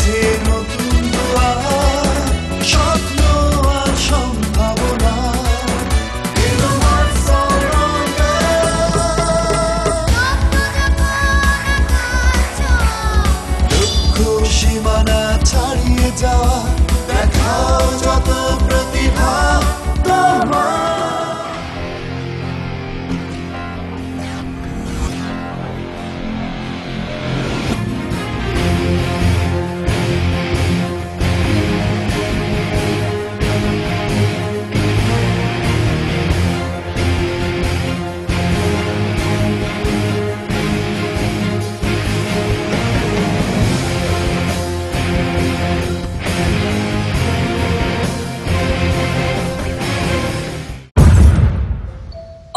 খুলেছে নতুন দুয়ার, স্বপ্ন আর সম্ভাবনা। এলো মার্কস অলরাউন্ডার, দুঃখ সীমানা ছাড়িয়ে যাওয়া, দেখাও যত প্রতিভা তোমার।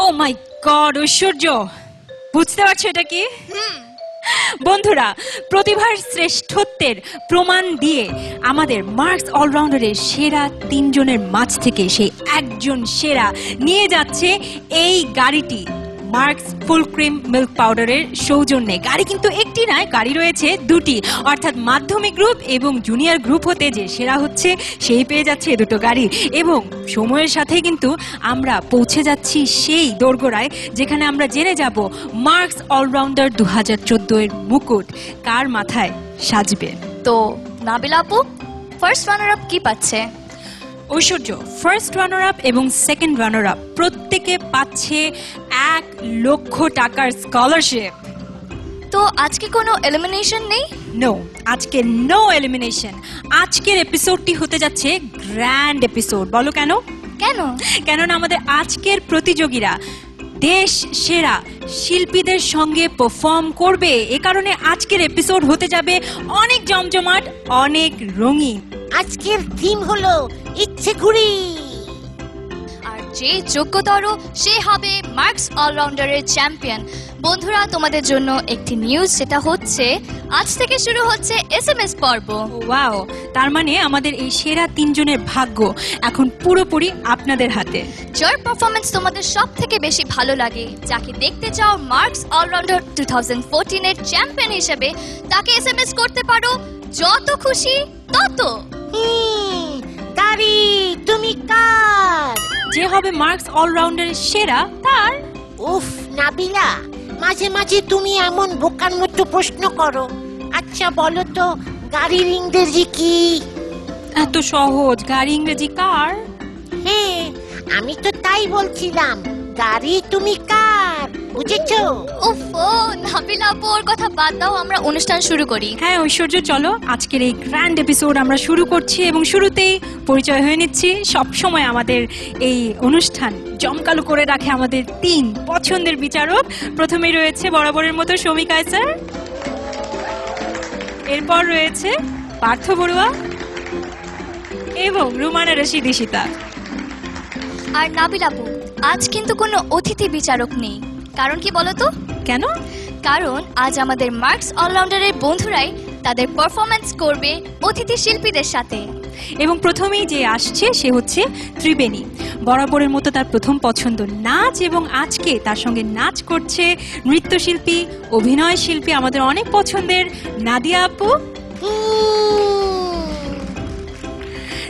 ও মাই গড, ঐশ্বর্য, বুঝতে পারছো এটা কি? বন্ধুরা, প্রতিভার শ্রেষ্ঠত্বের প্রমাণ দিয়ে আমাদের মার্কস অলরাউন্ডারের সেরা 3 জনের মাঝ থেকে সেই একজন সেরা নিয়ে যাচ্ছে এই গাড়িটি মার্কস ফুল ক্রিম মিল্ক পাউডারের সৌজন্যে। গাড়ি কিন্তু একটি নয়, গাড়ি রয়েছে দুটি, অর্থাৎ মাধ্যমিক গ্রুপ এবং জুনিয়র গ্রুপ হতে যে সেরা হচ্ছে সেই পেয়ে যাচ্ছে এ দুটো গাড়ি। এবং সময়ের সাথে কিন্তু আমরা পৌঁছে যাচ্ছি সেই দোরগোড়ায় যেখানে আমরা জেনে যাব মার্কস অলরাউন্ডার 2014 এর মুকুট কার মাথায় সাজবে। তো নাবিলা আপু, ফার্স্ট রানার আপ কি পাচ্ছে? ঐশ্বর্য ফার্স্ট রানার আপ এবং সেকেন্ড রানার আপ প্রত্যেকে পাচ্ছে 1 লক্ষ টাকার স্কলারশিপ। তো আজকে কোনো এলিমিনেশন নেই? নো, আজকে নো এলিমিনেশন। আজকের এপিসোডটি হতে যাচ্ছে গ্র্যান্ড এপিসোড। বলো কেন? কেননা আমাদের আজকের প্রতিযোগীরা দেশ সেরা শিল্পীদের সঙ্গে পারফর্ম করবে। এ কারণে আজকের এপিসোড হতে যাবে অনেক জমজমাট, অনেক রঙিন। আজকের থিম হলো ইচ্ছে ঘুরি, আর যে যোগ্যতর সে হবে মার্কস অলরাউন্ডারের চ্যাম্পিয়ন। বন্ধুরা, তোমাদের জন্য একটি নিউজ, সেটা হচ্ছে আজ থেকে শুরু হচ্ছে এসএমএস পর্ব। ওয়াও, তার মানে আমাদের এই সেরা 3 জনের ভাগ্য এখন পুরোপুরি আপনাদের হাতে। যার পারফরমেন্স তোমাদের সব থেকে বেশি ভালো লাগে, যাকে দেখতে চাও মার্কস অলরাউন্ডার 2014 এর চ্যাম্পিয়ন হিসেবে, তাকে এসএমএস করতে পারো যত খুশি তত। তারি তুমি কার? যে হবে মার্কস অলরাউন্ডারের সেরা তার। উফ নাবিলা, মাঝে মাঝে তুমি এমন বোকার মতো প্রশ্ন করো। আচ্ছা বলো তো, গাড়ির ইংরেজি কি? এত সহজ, গাড়ি ইংরেজি কার। হ্যাঁ, আমি তো তাই বলছিলাম, গাড়ি তুমি কার, বুঝেছো? ওফো নাবিলা আপু, ওর কথা বাদ দাও, আমরা অনুষ্ঠান শুরু করি। হ্যাঁ ঐশ্বর্য, চলো আজকের এই গ্র্যান্ড এপিসোড আমরা শুরু করছি এবং শুরুতেই পরিচয় হয়ে নিচ্ছি। সবসময় আমাদের এই অনুষ্ঠান জমকালো করে রাখে আমাদের 3 পছন্দের বিচারক। প্রথমেই রয়েছে বরাবরের মতো শমিকা স্যার, এরপর রয়েছে পার্থ বড়ুয়া এবং রুমানা রশিদ ঈশিতা। আর নাবিলা আপু, আজ কিন্তু কোনো অতিথি বিচারক নেই। কারণ কি বলো তো? কেন? কারণ আজ আমাদের মার্কস অলরাউন্ডারের বন্ধুরাই তাদের পারফরম্যান্স করবে অতিথি শিল্পীদের সাথে। এবং প্রথমেই যে আসছে সে হচ্ছে ত্রিবেণী। বরাবরের মতো তার প্রথম পছন্দ নাচ এবং আজকে তার সঙ্গে নাচ করছে নৃত্যশিল্পী, অভিনয় শিল্পী, আমাদের অনেক পছন্দের নাদিয়া আপু।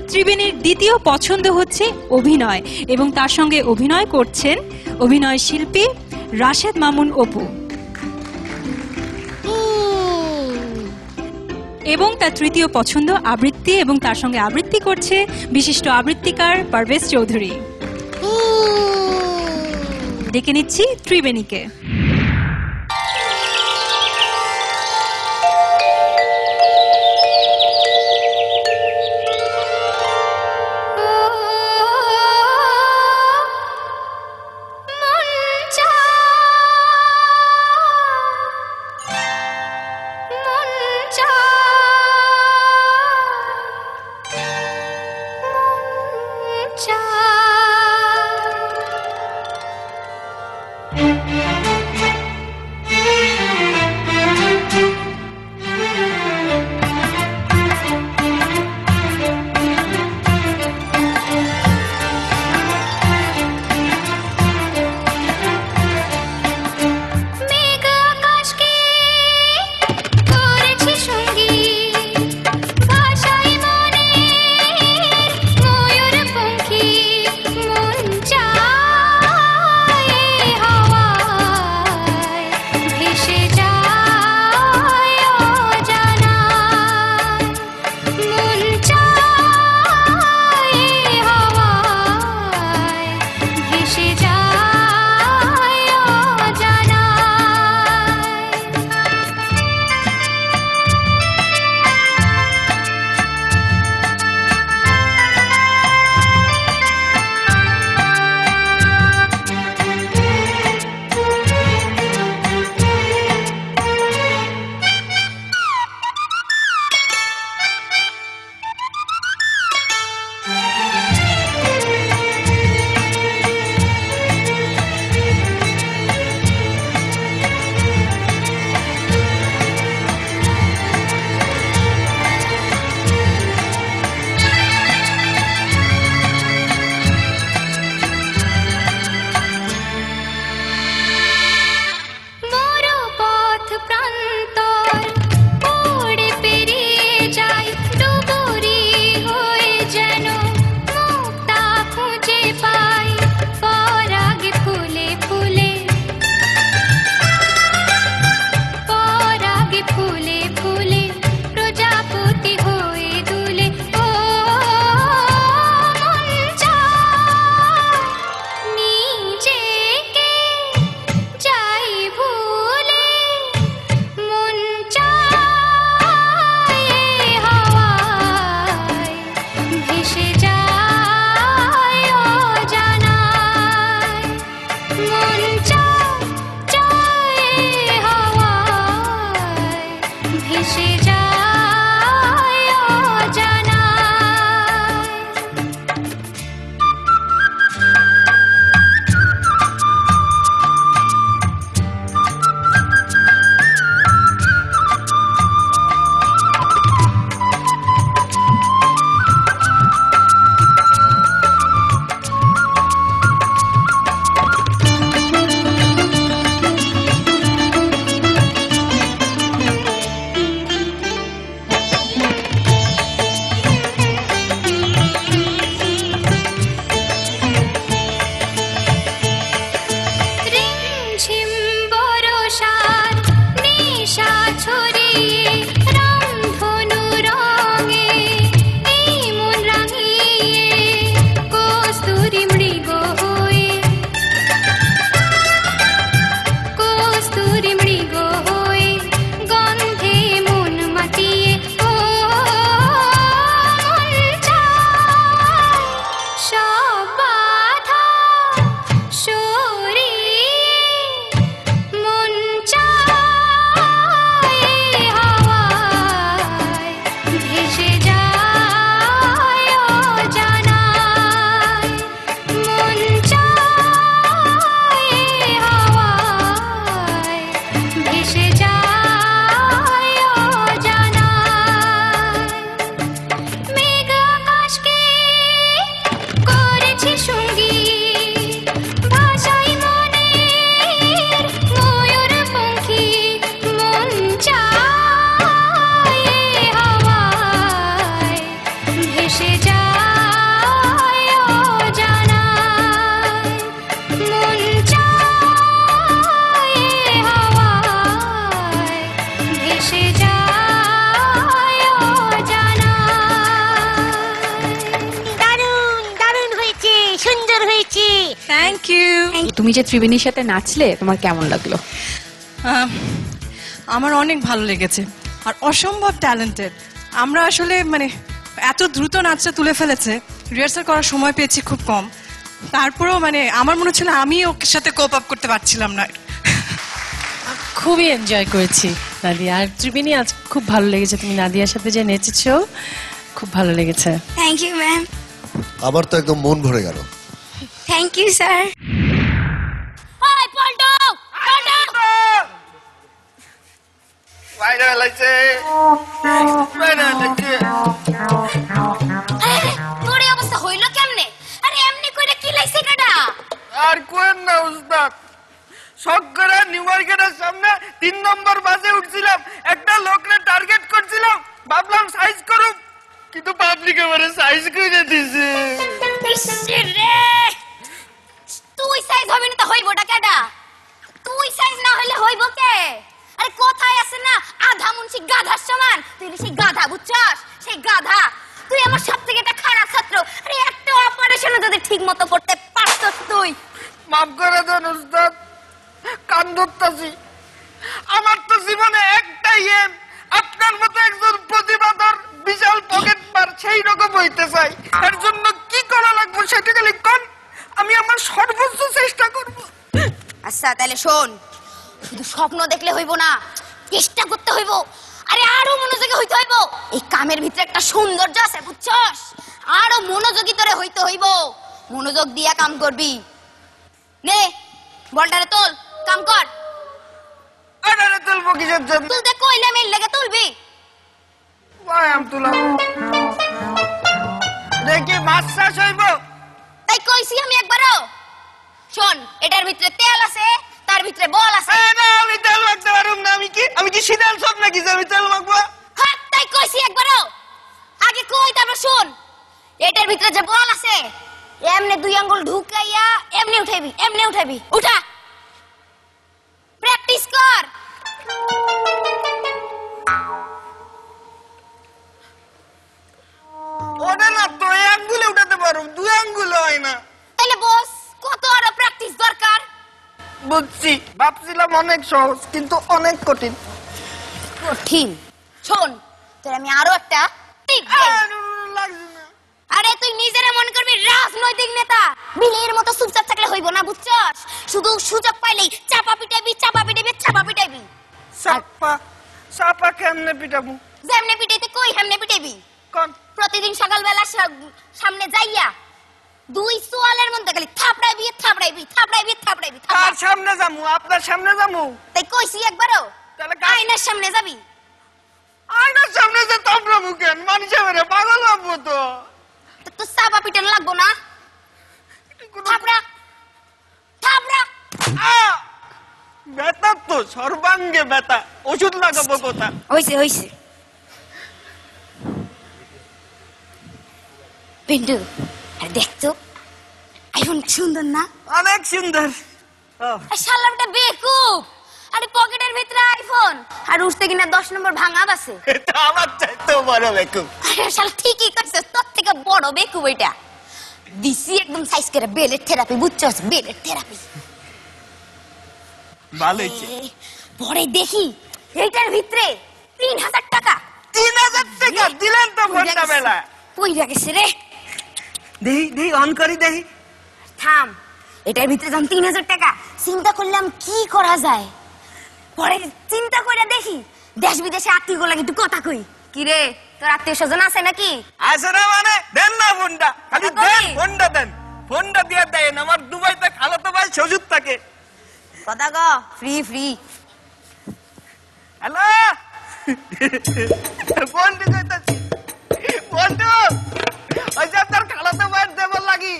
ত্রিবেণীর দ্বিতীয় পছন্দ হচ্ছে অভিনয় এবং তার সঙ্গে অভিনয় করছেন অভিনয় শিল্পী রাশেদ মামুন অপু। এবং তার তৃতীয় পছন্দ আবৃত্তি এবং তার সঙ্গে আবৃত্তি করছে বিশিষ্ট আবৃত্তিকার পারভেজ চৌধুরী। ডেকে নিচ্ছি ত্রিবেণীকে। ভেসে যায় অজানায়। রিমঝিম বরষার নেশা ছড়িয়ে রামধনু রঙে এই মন রাঙিয়ে কস্তুরী মৃগ হয়ে, কস্তুরী মৃগ হয়ে গন্ধে মন মাতিয়ে ও মন চায় সব বাধা সরিয়ে, মন চায় হাওয়ায় ভেসে যায় অজানায়। মন চায় হাওয়ায় ভেসে যায় অজানায়। মেঘ আকাশকে করেছে সঙ্গী, ভাষাই মনের ময়ূর পঙ্খী। মন চায় হাওয়ায় ভেসে যায় অজানায়। মন চায় হাওয়ায় ভেসে যায় অজানায়। দারুণ দারুণ হয়েছে, সুন্দর হয়েছে। Thank you. তুমি যে ত্রিবেণীর সাথে নাচলে তোমার কেমন লাগলো? আমার অনেক ভালো লেগেছে, আর অসম্ভব ট্যালেন্টেড। আমরা আসলে মানে এত দ্রুত নাচটা তুলে ফেলেছে, রিহার্সাল করার সময় পেয়েছি খুব কম। তারপরেও মানে আমার মনে হচ্ছিল আমি ওর সাথে কোপ আপ করতে পারছিলাম না। খুবই এনজয় করেছি নাদিয়া, আর ত্রিবেণী আজ খুব ভালো লেগেছে, তুমি নাদিয়ার সাথে যে নেচেছো খুব ভালো লেগেছে। Thank you ma'am. আমার তো একদম মন ভরে গেল। Thank you sir. ওই পল্টু, পল্টু তোর এই অবস্থা হইলো কেমনে? আরে এমনি কইরা কি লাইছে কাটা? আর কোয়েন না উস্তাদ, শখ করে নিউ মার্কেটের সামনে 3 নম্বর বাসে উঠছিলাম, একটা লোকরে টার্গেট করছিলাম, ভাবলাম সাইজ করুম, কিন্তু পাবলিক আমারে সাইজ করে দিছে। রে তুই সাইজ হবে না তো হইবটা কেডা? তুই সাইজ না হইলে হইব কে? আরে কোথায় আছে না আধা মুন্সি গাধার সমান, তুই সেই গাধা বুঝছস? সেই গাধা তুই আমার সবথেকে একটা খারাপ ছাত্র। আরে একটা অপারেশন যদি ঠিক মতো করতে পারছস তুই। মাফ করে দেন উস্তাদ, কান ধরতাছি। আমার তো জীবনে একটাই এম, আপনার মতো একজন প্রতিভাধর বিশাল পকেট মার সেই রকম হইতে চাই। এর জন্য কি করা লাগবে সেটা খালি কোন, আমি আমার সর্বোচ্চ চেষ্টা করব। আচ্ছা তাহলে শোন, শুধু স্বপ্ন দেখলে হইব না, চেষ্টা করতে হইব। আরে আরো মনোযোগী হইতে হইব। এই কামের ভিতরে একটা সৌন্দর্য আছে বুঝছস? আরো মনোযোগী তোরে হইতে হইব। মনোযোগ দিয়া কাম করবি। নে বলটারে তোল, কাম কর। আরে তুলবো কিসের জন্য? তুলতে কইলে মেল লেগে তুলবি। ভাই আম তুলাম, দেখি মাছ চাষ হইব। তাই কইছি আমি একবারও। শোন, এটার ভিতরে তেল আছে, তার ভিতরে বল আছে। না আমি তেল মাখতে পারুম না। আমি কি সিদাল সব নাকি যে আমি তেল মাখবো? হ্যাঁ তাই কইছি একবারও। আগে কই তারপর শোন, এটার ভিতরে যে বল আছে, এমনি 2 আঙ্গুল ঢুকাইয়া এমনি উঠাইবি, এমনি উঠাইবি। উঠা, প্র্যাকটিস কর। ওটা না তো 1 আঙ্গুলে উঠাতে পারুম, 2 আঙ্গুল হয় না। তাহলে বস কত আরো প্র্যাকটিস দরকার? বুঝছি, ভাবছিলাম অনেক সহজ কিন্তু অনেক কঠিন। কঠিন? শোন, তোর আমি আরো একটা টিপ দেই। লাগছে না। আরে তুই নিজেরে মনে করবি রাজনৈতিক নেতা, বিলের মতো চুপচাপ থাকলে হইব না বুঝছস? শুধু সুযোগ পাইলেই চাপা পিটাইবি, চাপা পিটাইবি, চাপা পিটাইবি। চাপা চাপা কেমনে পিটাবো? যেমনে পিটাইতে কই হেমনে পিটাইবি। কোন? প্রতিদিন সকালবেলা সামনে যাইয়া 2 সোয়ালের মধ্যে খালি থাপড়াইবি থাপড়াইবি থাপড়াইবি থাপড়াইবি। কার সামনে যামু? আপনার সামনে যামু? তাই কইছি একবারও। তাহলে আয়নার সামনে যাবি। আয়নার সামনে যে থাপড়াবো কেন? মানুষ এবারে পাগল হবো তো। তো চাপা পিটানো লাগবো না? থাপড়া থাপড়া। ব্যথা তো সর্বাঙ্গে ব্যথা, ওষুধ লাগাবো কোথা? হইছে হইছে। পিন্টু আরে দেখতো আইফোন সুন্দর না? অনেক সুন্দর। শালাটা বেকুব। আরে পকেটের ভিতরে আইফোন আর উঠতে কিনা 10 নম্বর ভাঙা আছে। এটা আমার চাইতে বড় বেকুব। আরে শালা ঠিকই কইছস, তোর থেকে বড় বেকুব এটা। দিছি একদম সাইজ করে বেলের থেরাপি, বুঝছস? বেলের থেরাপি। ভালো হইছে। পরে দেখি এইটার ভিতরে 3000 টাকা। 3000 টাকা দিলেন তো ঘন্টা বেলা। কইরা গেছে রে। দেহি দেহি অন করি দেহি। থাম, এটার ভিতরে যখন 3000 টাকা, চিন্তা করলাম কি করা যায়। পরে চিন্তা করে দেখি দেশ বিদেশে আত্মীয় লাগে একটু কথা কই। কি রে, তোর আত্মীয় স্বজন আছে নাকি? আছে না মানে? দেন না ফোনটা, খালি দেন ফোনটা দেন। ফোনটা দিয়ে দেন, আমার দুবাইতে খালাতো ভাই শ্বশুর থাকে। কথা গো, ফ্রি ফ্রি। হ্যালো, ফোনটা কইতাছি। ফোনটা ওই যে আপনার খালাতো ভাইয়ের দেবর লাগি,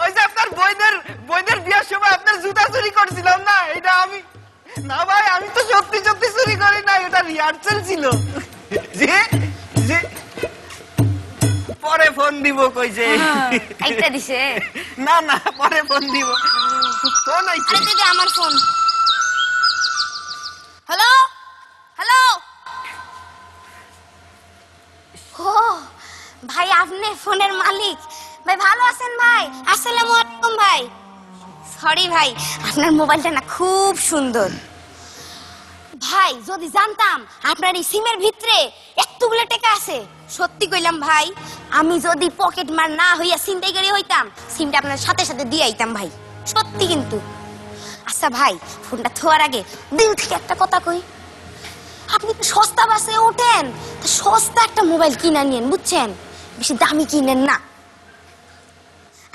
ওই যে আপনার বইদের বিয়ের সময় আপনার জুতা চুরি করছিলাম না, এটা আমি। না ভাই, আমি তো সত্যি সত্যি চুরি করি না, এটা রিহার্সেল ছিল। জি জি, পরে ফোন দিব কইছে। কাইটা দিছে? না না, পরে ফোন দিব। ফোন আইছে। আরে দিদি, আমার ফোন। Hello hello. ও ভাই, আপনি ফোনের মালিক? ভাই ভালো আছেন ভাই? আসসালামু আলাইকুম ভাই। সরি ভাই, আপনার মোবাইলটা না খুব সুন্দর। ভাই যদি জানতাম আপনার এই সিমের ভিতরে এতগুলো টাকা আছে, সত্যি কইলাম ভাই, আমি যদি পকেট মার না হইয়া ছিনতাইকারী হইতাম, সিমটা আপনার সাথে সাথে দিয়ে আইতাম ভাই, সত্যি কিন্তু। আচ্ছা ভাই, ফোনটা থোয়ার আগে দিল থেকে একটা কথা কই। আপনি তো সস্তা বাসে ওঠেন, তো সস্তা একটা মোবাইল কিনা নিয়েন, বুঝছেন? বেশি দামি কিনেন না।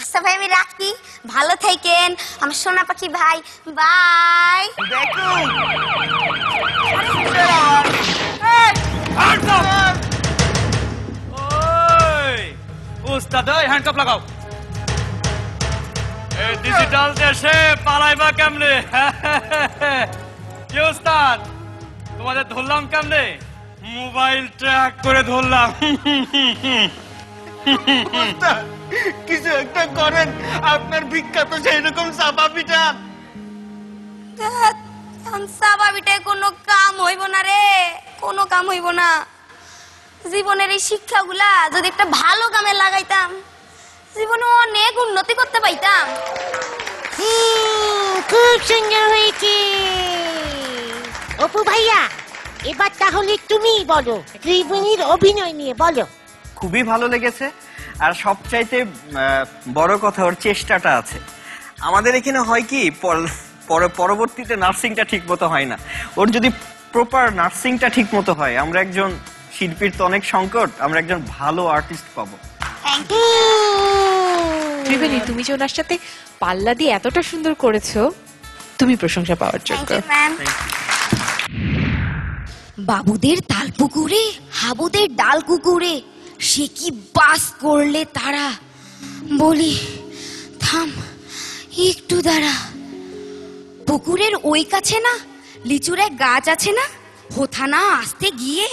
আচ্ছা ভাই, আমি রাখি, ভালো থাকেন আমার সোনা পাখি ভাই। বাই। দেখুন উস্তাদ, হ্যান্ডকাপ লাগাও। এই ডিজিটাল দেশে পালাইবা কেমনে? কি উস্তাদ, তোমাদের ধরলাম কেমনে? মোবাইল ট্র্যাক করে ধরলাম। কিছু একটা করেন, আপনার বিখ্যাত সেই রকম চাপা পিঠা। সাবাবিটায় কোনো কাম হইব না রে, কোনো কাম হইব না। জীবনের এই শিক্ষাগুলা যদি একটা ভালো কামে লাগাইতাম, জীবনে অনেক উন্নতি করতে পাইতাম। খুব সুন্দর হয়েছে। অপু ভাইয়া, এবার তাহলে তুমি বলো, ত্রিবেণীর অভিনয় নিয়ে বলো। খুবই ভালো লেগেছে, আর সবচাইতে বড় কথা ওর চেষ্টাটা আছে। আমাদের এখানে হয় কি, পরবর্তীতে নার্সিংটা ঠিক মতো হয় না। ওর যদি প্রপার নার্সিংটা ঠিক মতো হয়, আমরা একজন শিল্পীর তো অনেক সংকট, আমরা একজন ভালো আর্টিস্ট পাবো। ত্রিবেণী, তুমি যে ওনার সাথে পাল্লা দিয়ে এতটা সুন্দর করেছো, তুমি প্রশংসা পাওয়ার যোগ্য। বাবুদের তাল পুকুরে, হাবুদের ডাল কুকুরে, সে কি বাস করলে তারা। বলি থাম, একটু দাঁড়া। পুকুরের ওই কাছে না লিচুর এক গাছ আছে না, হোথানা আসতে গিয়ে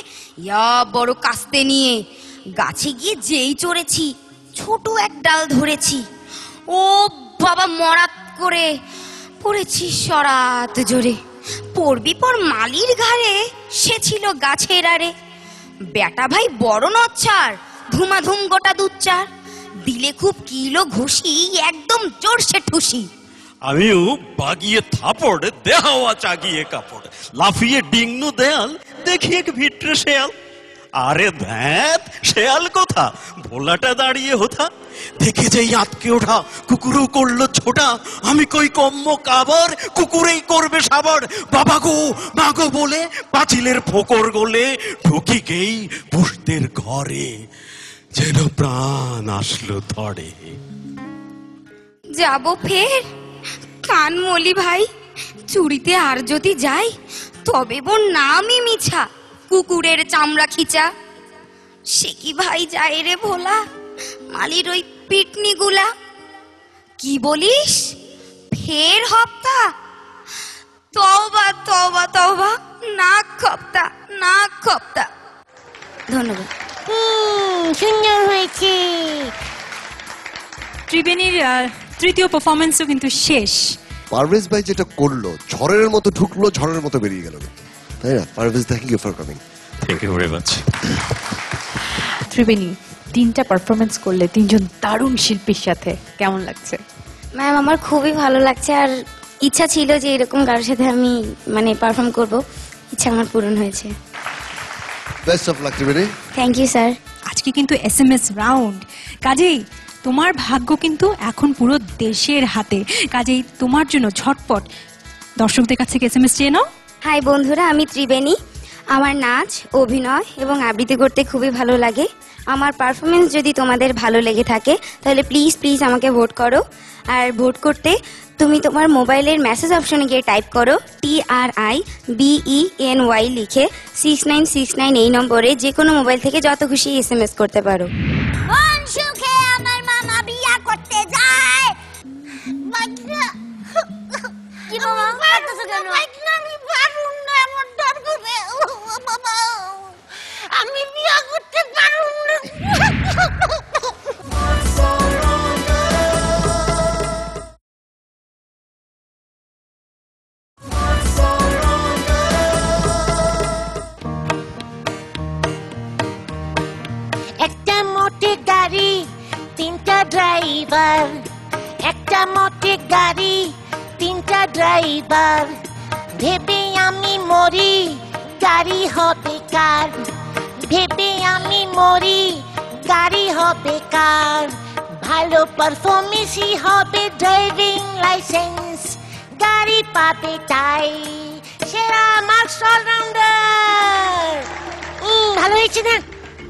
ইয়া বড় কাস্তে নিয়ে গাছে গিয়ে যেই চড়েছি, ছোট এক ডাল ধরেছি, ও বাবা মরাত করে পড়েছি সরাত জোরে। পড়বি পর মালির ঘাড়ে, সে ছিল গাছের আরে। বেটা ভাই বড় নচ্ছার, ধুমাধুম গোটা দুচ্চার, দিলে খুব কিলো ঘুষি, একদম জোরসে ঠুসি। আমিও বাগিয়ে থাপড়, দেহাওয়া চাগিয়ে কাপড়, লাফিয়ে ডিংনু দেয়াল, দেখি এক ভিটরে শেয়াল। আরে ধ্যাত, শেয়াল কোথা, ভোলাটা দাঁড়িয়ে হোথা, দেখে যেই আতকে ওঠা কুকুরও করলো ছোটা, আমি কই কম্ম কাবার, কুকুরেই করবে সাবার। বাবা গো মা গো বলে পাঁচিলের ফোকর গলে ঢুকি গেই পুষদের ঘরে, যেন প্রাণ আসলো ধরে। যাব ফের কানমলি ভাই, চুরিতে আর যদি যাই তবে বোন নামই মিছা, কুকুরের চামড়া খিচা। সে কি ভাই যায় রে ভোলা, মালির ওই পিটনি গুলা। কি বলিস ফের হপ্তা, তওবা তওবা তওবা, নাক খপ্তা নাক খপ্তা। ধন্যবাদ। সুন্দর হয়েছে। ত্রিবেণীর তৃতীয় পারফরমেন্সও কিন্তু শেষ। পারভেজ ভাই যেটা করলো, ঝড়ের মতো ঢুকলো, ঝড়ের মতো বেরিয়ে গেল, তাই না? Parvez, thank you for coming. Thank you very much. Tribeni, 3টা পারফরমেন্স করলে 3জন দারুণ শিল্পীর সাথে, কেমন লাগছে? ম্যাম আমার খুবই ভালো লাগছে, আর ইচ্ছা ছিল যে এরকম কারোর সাথে আমি মানে পারফর্ম করব, ইচ্ছা আমার পূরণ হয়েছে। Best of luck Tribeni. Thank you sir. আজকে কিন্তু SMS রাউন্ড, কাজেই তোমার ভাগ্য কিন্তু এখন পুরো দেশের হাতে। কাজেই তোমার জন্য ঝটপট দর্শকদের কাছ থেকে SMS চেয়ে নাও। হাই বন্ধুরা, আমি ত্রিবেণী। আমার নাচ, অভিনয় এবং আবৃত্তি করতে খুবই ভালো লাগে। আমার পারফরমেন্স যদি তোমাদের ভালো লেগে থাকে তাহলে প্লিজ প্লিজ আমাকে ভোট করো। আর ভোট করতে তুমি তোমার মোবাইলের মেসেজ অপশনে গিয়ে টাইপ করো TRIBENY লিখে 6969 এই নম্বরে যে কোনো মোবাইল থেকে যত খুশি SMS করতে পারো। কোন সুখে আমার মামা বিয়া করতে যায়। কি মামা কাঁদছো কেন? আমি পারুম না, আমার ডর করে। বাবা আমি বিয়া করতে পারুম না। একটা মোটে গাড়ি, 3টা ড্রাইভার। একটা মোটে গাড়ি, 3টা ড্রাইভার। ভেবে আমি মরি, গাড়ি হবে কার। ভেবে আমি মরি, গাড়ি হবে কার। ভালো পারফরমেন্সই হবে ড্রাইভিং লাইসেন্স, গাড়ি পাবে তাই সেরা মার্কস অলরাউন্ডার। ভালো হয়েছে না?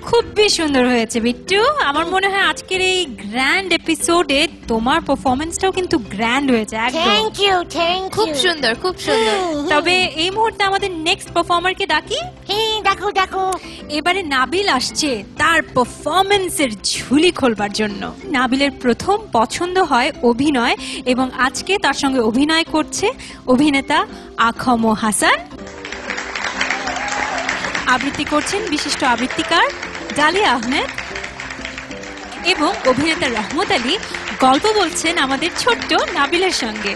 খুবই সুন্দর হয়েছে বিট্টু। আমার মনে হয় আজকের এই গ্র্যান্ড এপিসোডে তোমার পারফরমেন্সটাও কিন্তু গ্র্যান্ড হয়েছে একদম। Thank you, thank you. খুব সুন্দর, খুব সুন্দর। তবে এই মুহূর্তে আমাদের নেক্সট পারফর্মারকে ডাকি। হ্যাঁ, দেখো দেখো। এবারে নাবিল আসছে তার পারফরমেন্সের ঝুলি খোলবার জন্য। নাবিলের প্রথম পছন্দ হয় অভিনয়, এবং আজকে তার সঙ্গে অভিনয় করছে অভিনেতা আখম হাসান। আবৃত্তি করছেন বিশিষ্ট আবৃত্তিকার ডালিয়া আহমেদ, এবং অভিনেতা রহমত আলী গল্প বলছেন আমাদের ছোট্ট নাবিলের সঙ্গে।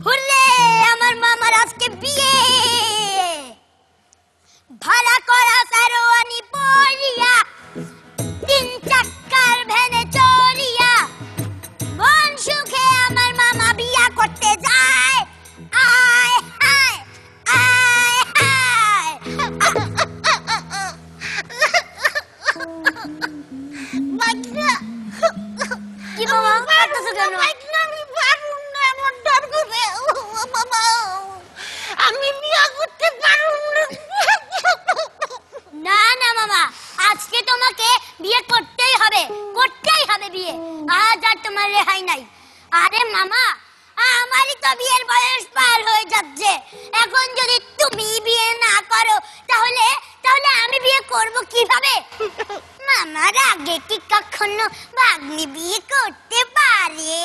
হুররে, আমার মামার আজকে বিয়ে। ভাড়া করা সারোয়ানি পরিয়া, 3 চাকার ভ্যানে চড়িয়া, মন সুখে আমার মামা বিয়া করতে যায়। আয় হায় আয় হায়। কি মামা কাঁদছো কেন? আমি পারুম না, আমার ডর করে। বাবা আমি বিয়া করতে পারুম না। না না মামা, আজকে তোমাকে বিয়ে করতেই হবে, করতেই হবে বিয়ে। আজ আর তোমার রেহাই নাই। আরে মামা, আমারই তো বিয়ের বয়স পার হয়ে যাচ্ছে। এখন যদি তুমি বিয়ে না করো তাহলে তাহলে আমি বিয়ে করব কিভাবে? মামার আগে কি কখনো ভাগ্নি বিয়ে করতে আরে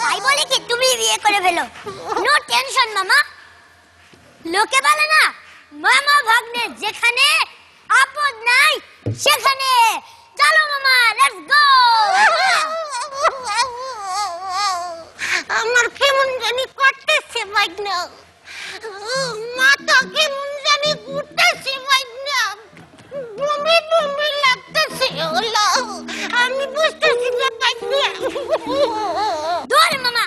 তাই বলে কি তুমি বিয়ে করে ফেলো? নো টেনশন মামা। লোকে বলে না মামা ভাগ্নে যেখানে, আপদ নাই সেখানে। চলো মামা, লেটস গো। আমার কেমন জানি করতেছে ভাগনা, মাথা কেমন জানি ঘুরতেছে ভাগনা, বমি বমি লাগতেছে। ওলা আমি বুঝতেছি না ভাগনা। দূর মামা,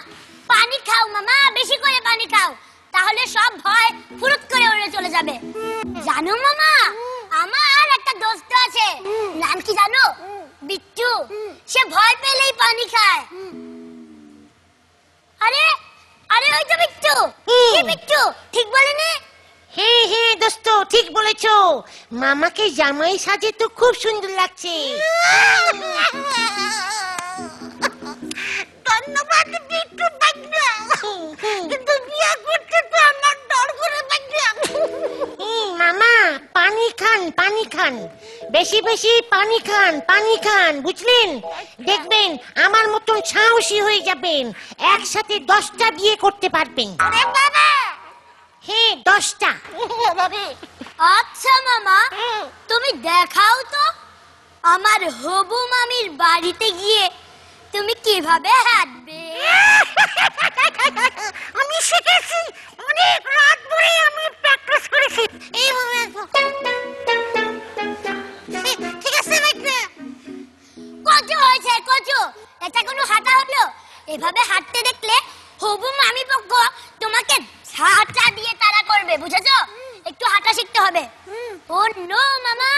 পানি খাও মামা, বেশি করে পানি খাও, তাহলে সব ভয় ফুরুত করে উড়ে চলে যাবে। জানো মামা, আমার একটা দোস্ত আছে, নাম কি জানো? বিট্টু। সে ভয় পেলেই পানি খায়। আরে আরে ওই তো বিট্টু। কি বিট্টু, ঠিক বলেনি? হ্যাঁ হ্যাঁ দোস্ত, ঠিক বলেছো। মামাকে জামাই সাজে তো খুব সুন্দর লাগছে। ধন্যবাদ বিট্টু ভাগনা, কিন্তু বিয়ে করতে তো আমার ডর করে ভাগনা। মামা পানি খান, পানি খান, বেশি বেশি পানি খান, পানি খান, বুঝলেন? দেখবেন আমার মতন সাহসী হয়ে যাবেন, একসাথে 10টা বিয়ে করতে পারবেন। হ্যাঁ 10টা। আচ্ছা মামা, তুমি দেখাও তো আমার হবু মামির বাড়িতে গিয়ে তুমি কিভাবে হাঁটবে। আমি শিখেছি, অনেক রাত ধরে আমি প্র্যাকটিস করেছি। ঠিক আছে ভাইয়া। কচু হয়েছে কচু, এটা কোনো হাঁটা হলো? এভাবে হাঁটতে দেখলে হবু মামি পক্ষ তোমাকে ঝাঁটা দিয়ে তাড়া করবে, বুঝেছো? একটু হাঁটা শিখতে হবে। ও নো মামা,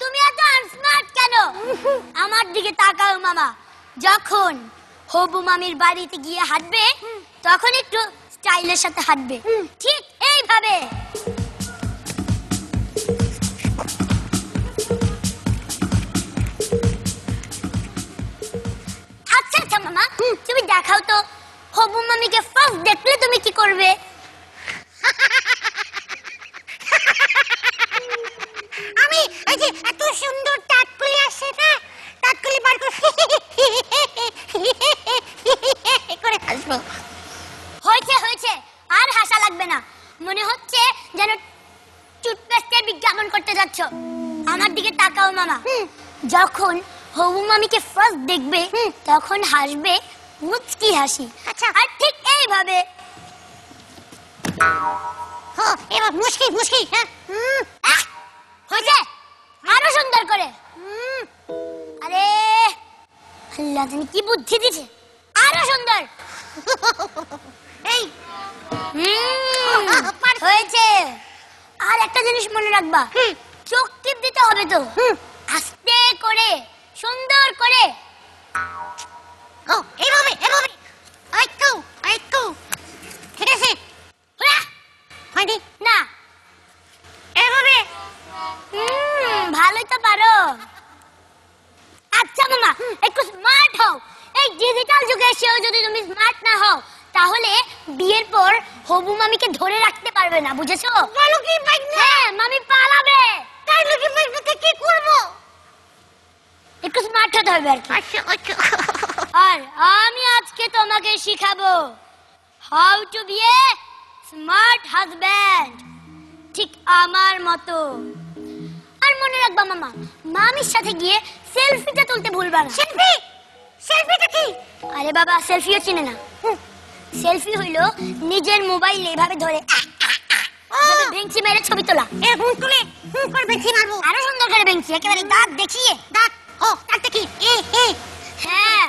তুমি এত আনস্মার্ট কেন? আমার দিকে তাকাও মামা, যখন হবু মামির বাড়িতে গিয়ে হাঁটবে তখন একটু স্টাইলের সাথে হাঁটবে, ঠিক এইভাবে। আচ্ছা আচ্ছা মামা, তুমি দেখাও তো হবু মামিকে ফার্স্ট দেখলে তুমি কি করবে? আমি এই যে এত সুন্দর টাটকুলি আসে না, টাটকুলি বার করে হাসবো। হয়েছে হয়েছে, আর হাসা লাগবে না। মনে হচ্ছে যেন টুথপেস্টের বিজ্ঞাপন করতে যাচ্ছ। আমার দিকে তাকাও মামা, যখন হবু মামিকে ফার্স্ট দেখবে তখন হাসবে মুচকি হাসি। আচ্ছা, আর ঠিক এইভাবে। এবার মুশকি মুশকি। হ্যাঁ হয়েছে, আরো সুন্দর করে। আরে আল্লাহ জানি কি বুদ্ধি দিছে, আরো সুন্দর। এই হয়েছে। আর একটা জিনিস মনে রাখবা, চোখ টিপ দিতে হবে তো, আস্তে করে সুন্দর করে। ও এভাবে এভাবে। আইকু আইকু, ঠিক আছে? হয়নি না, এভাবে। ভালোই তো পারো। আচ্ছা মামা, একটু স্মার্ট হও। এই ডিজিটাল যুগে এসেও যদি তুমি স্মার্ট না হও তাহলে বিয়ের পর হবু মামিকে ধরে রাখতে পারবে না, বুঝেছো? বলো কি ভাগনা? হ্যাঁ, মামি পালাবে। তাই নাকি ভাগনাকে কি করব? একটু স্মার্ট হতে হবে আর কি। আচ্ছা আচ্ছা। আর আমি আজকে তোমাকে শিখাবো how to be a smart husband, ঠিক আমার মতো। আর মনে রাখবা মামা, মামির সাথে গিয়ে সেলফিটা তুলতে ভুলবা না। সেলফি? সেলফিটা কি? আরে বাবা, সেলফিও চিনে না? সেলফি হইলো নিজের মোবাইলে এভাবে ধরে ভেঙচি মেরে ছবি তোলা। এরকম তুলে করে ভেঙচি মারবো। আরো সুন্দর করে ভেঙচি, একেবারে দাঁত দেখিয়ে। দাঁত? ও দাঁতটা কি? হ্যাঁ।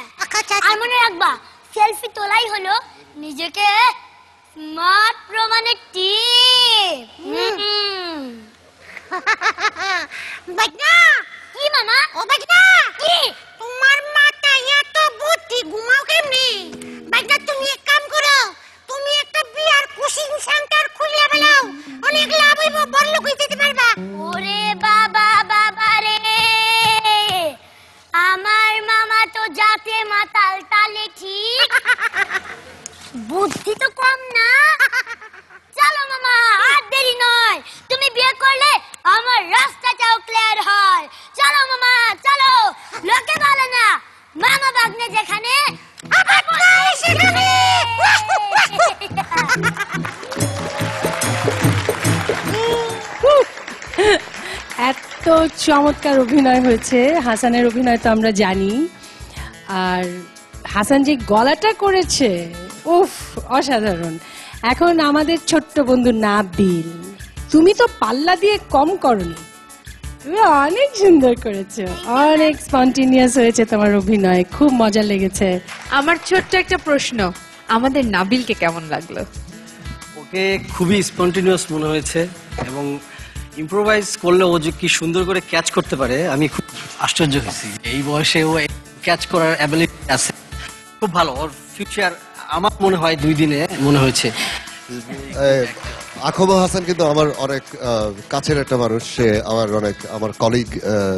আর মনে রাখবা, সেলফি তোলাই হলো নিজেকে স্মার্ট প্রমাণের টিপ। ভাগনা। কি মামা? ও ভাগনা, কি? তোমার মাথায় এত বুদ্ধি, ঘুমাও কেমনি? ভাগনা তুমি এক কাম করো, তুমি একটা বিয়ার কোচিং সেন্টার খুলে ফেলাও, অনেক লাভ হইব, বড় লোক হইতে পারবা। ওরে বাবা বাবা রে, আমার মামা তো জাতে মাতাল, তালে ঠিক বুদ্ধি তো কম না। চলো মামা, আর দেরি নয়, তুমি বিয়ে করলে আমার রাস্তাটাও ক্লিয়ার হয়। চলো মামা চলো, লোকে বলে না মামা ভাগ্নে যেখানে সেখানে এত চমৎকার অভিনয় হয়েছে। হাসানের অভিনয় তো আমরা জানি, আর হাসান যে গলাটা করেছে উফ অসাধারণ। এখন আমাদের ছোট্ট বন্ধু নাবিল, তুমি তো পাল্লা দিয়ে কম করনি, তুমি অনেক সুন্দর করেছো, অনেক স্পন্টেনিয়াস হয়েছে তোমার অভিনয়, খুব মজা লেগেছে। আমার ছোট্ট একটা প্রশ্ন, আমাদের নাবিলকে কেমন লাগলো? ওকে খুবই স্পন্টেনিয়াস মনে হয়েছে এবং ইম্প্রোভাইজ করলে ও যে কি সুন্দর করে ক্যাচ করতে পারে আমি খুব আশ্চর্য হয়েছি। এই বয়সে ও ক্যাচ করার অ্যাবিলিটি আছে, খুব ভালো। ওর ফিউচার আমার মনে হয় 2 দিনে মনে হয়েছে। আকবর হাসান কিন্তু আমার অনেক কাছের একটা মানুষ, সে আমার কলিগ,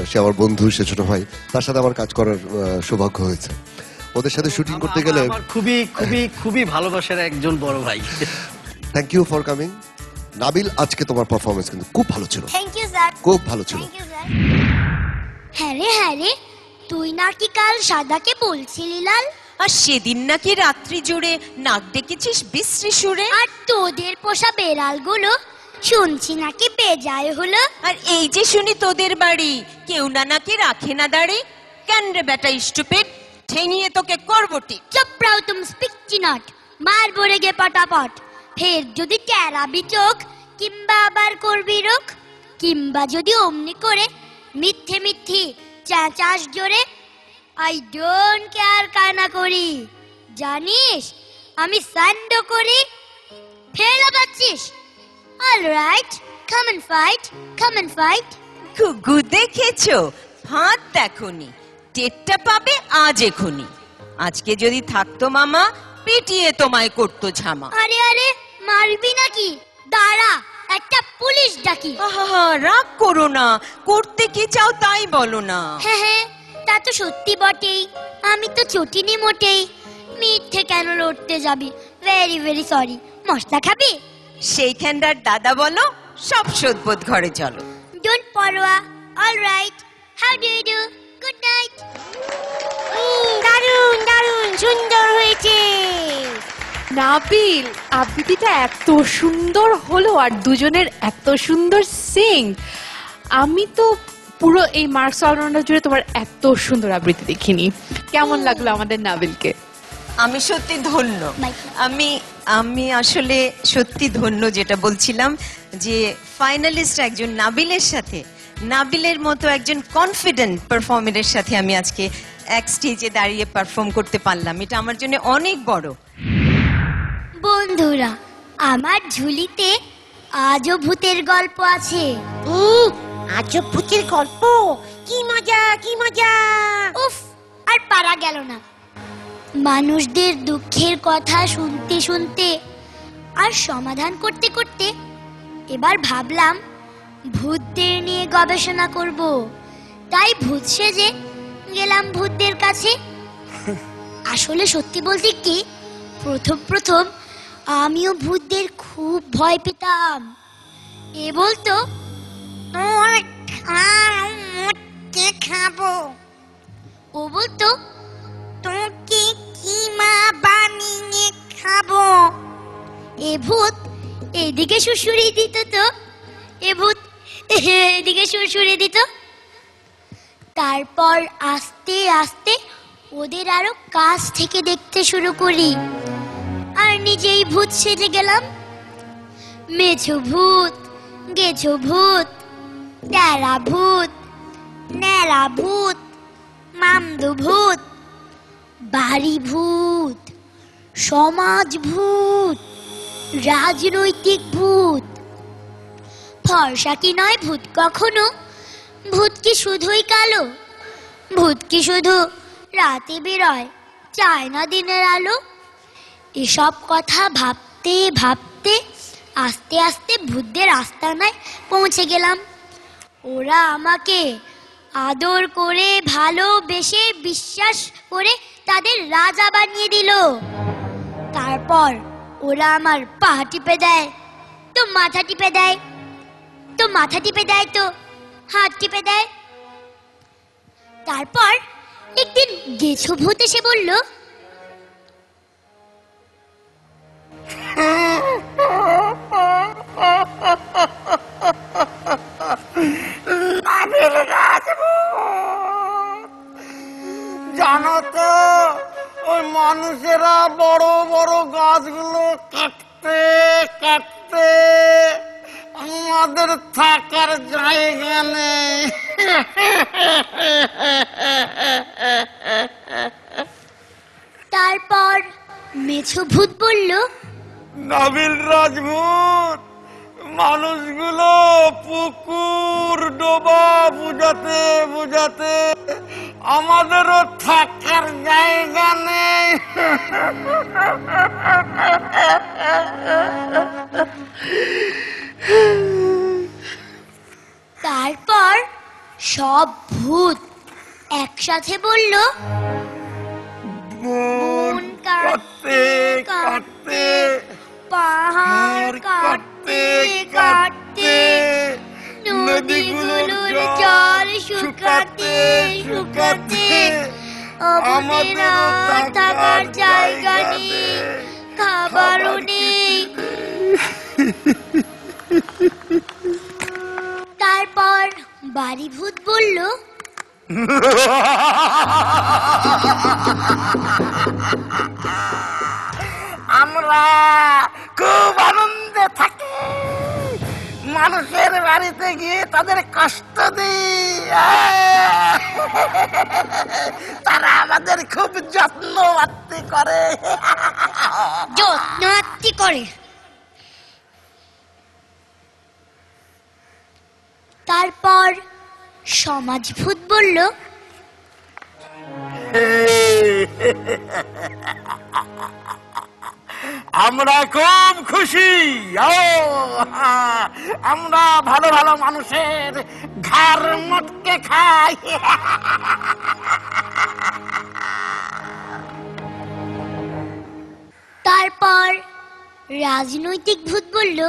সে আমার বন্ধু, সে ছোট ভাই, তার সাথে আমার কাজ করার সৌভাগ্য হয়েছে। ওদের সাথে শুটিং করতে গেলে আমার খুবই খুবই খুবই ভালোবাসার একজন বড় ভাই। Thank you for coming. Nabil, আজকে তোমার পারফরমেন্স কিন্তু খুব ভালো ছিল, থ্যাংক ইউ স্যার। খুব ভালো ছিল। হ্যাঁ রে, তুই নাকি কাল সাদাকে বলছিলি লাল, আর সেদিন নাকি রাত্রি জুড়ে নাক ডেকেছিস বিশ্রী সুরে, আর তোদের পোষা বেড়ালগুলো শুনছি নাকি বেজায় হলো। আর এই যে শুনি তোদের বাড়ি কেউ না নাকি রাখে না দাঁড়ি, কেন রে বেটা স্টুপিড, ঠেঙিয়ে তোকে করবটি। চুপ রাও তুম স্পিকছি নট, মার বরে গে পটাপট। ফের যদি টেরাবি চোখ কিংবা আবার করবি রোখ, কিংবা যদি অমনি করে মিথ্যে মিথ্যি চেঁচাস জোরে, আই ডোন্ট কেয়ার কানা করি, জানিস আমি সান্ড করি। ফেলা পাচ্ছিস? Alright, come and fight, come and fight. ঘুঘু দেখেছো, ফাঁদ দেখোনি, টেটটা পাবে আজ এখনি। আজকে যদি থাকতো মামা পিটিয়ে তোমায় করতো ঝামা। আরে আরে, মারবি নাকি? দাঁড়া, একটা পুলিশ ডাকি। আহা, রাগ করো না, করতে কি চাও তাই বলো না। হ্যাঁ, তা তো সত্যি বটেই, আমি তো চটিনি মোটেই। মিথ্যে কেন লড়তে যাবি? Very very sorry. মশলা খাবি? সেইখানটার দাদা বলো, সব শোধবোধ ঘরে চলো। ডোন্ট পরোয়া। Alright, how do you do? Good night. দারুণ দারুণ সুন্দর হয়েছে। নাবিল, আবৃত্তিটা এত সুন্দর হলো আর দুজনের এত সুন্দর সিং। আমি তো পুরো এই মার্কস অলরাউন্ডার জুড়ে তোমার এত সুন্দর আবৃত্তি দেখিনি। কেমন লাগলো আমাদের নাবিলকে? আমি সত্যি ধন্য, আমি আসলে সত্যি ধন্য, যেটা বলছিলাম যে ফাইনালিস্ট একজন নাবিলের সাথে, নাবিলের মতো একজন কনফিডেন্ট পারফর্মারের সাথে আমি আজকে এক স্টেজে দাঁড়িয়ে পারফর্ম করতে পারলাম, এটা আমার জন্য অনেক বড়। বন্ধুরা, আমার ঝুলিতে আজও ভূতের গল্প আছে। আজও ভূতের গল্প? কি মজা, কি মজা! উফ, আর পারা গেল না। মানুষদের দুঃখের কথা শুনতে শুনতে আর সমাধান করতে করতে এবার ভাবলাম ভূতদের নিয়ে গবেষণা করব। তাই ভূত সেজে গেলাম ভূতদের কাছে। আসলে সত্যি বলতে কি, প্রথম আমিও ভূতদের খুব ভয় পেতাম। এ বলতো, খাবো। ও বলতো, তোকে কিমা বানিয়ে খাবো। এ ভূত এদিকে সুড়সুড়ি দিত, তো এ ভূত এদিকে সুড়সুড়ি দিত। তারপর আস্তে আস্তে ওদের আরো কাছ থেকে দেখতে শুরু করি, আর নিজেই ভূত সেজে গেলাম। মেছো ভূত, গেছো ভূত, টেরা ভূত, ন্যাড়া ভূত, মামদো ভূত, বাড়ি ভূত, সমাজ ভূত, রাজনৈতিক ভূত। ফর্সা কি নয় ভূত কখনো? ভূত কি শুধুই কালো? ভূত কি শুধু রাতে বেরোয়, চায় না দিনের আলো? এসব কথা ভাবতে ভাবতে আস্তে আস্তে ভূতদের আস্তানায় পৌঁছে গেলাম। ওরা আমাকে আদর করে, ভালোবেসে, বিশ্বাস করে তাদের রাজা বানিয়ে দিল। তারপর ওরা আমার পা টিপে দেয়, তো মাথা টিপে দেয়, তো মাথা টিপে দেয়, তো হাত টিপে দেয়। তারপর একদিন গেছো ভূত এসে বলল, জানো তো ওই মানুষেরা বড় বড় গাছগুলো কাটতে কাটতে আমাদের থাকার জায়গা নেই। তারপর মেছো ভূত বলল, নাবিল রাজভূত, মানুষগুলো পুকুর ডোবা বুঝাতে বুঝাতে আমাদেরও থাকার জায়গা নেই। তারপর সব ভূত একসাথে বলল, বন কাটতে কাটতে পাহাড় কাটতে কাটতে নদীগুলোর জল শুকাতে শুকাতে আমাদের আর থাকার জায়গা নেই, খাবারও নেই। তারপর বাড়ি ভূত বলল, আমরা খুব আনন্দে থাকি, মানুষের বাড়িতে গিয়ে তাদের কষ্ট দিই, তারা আমাদের খুব যত্ন আত্মি করে। যত্ন আত্মি করে। তারপর সমাজ ভূত বলল, আমরা খুব খুশি, আমরা ভালো ভালো মানুষের ঘাড় মটকে খাই। তারপর রাজনৈতিক ভূত বলল,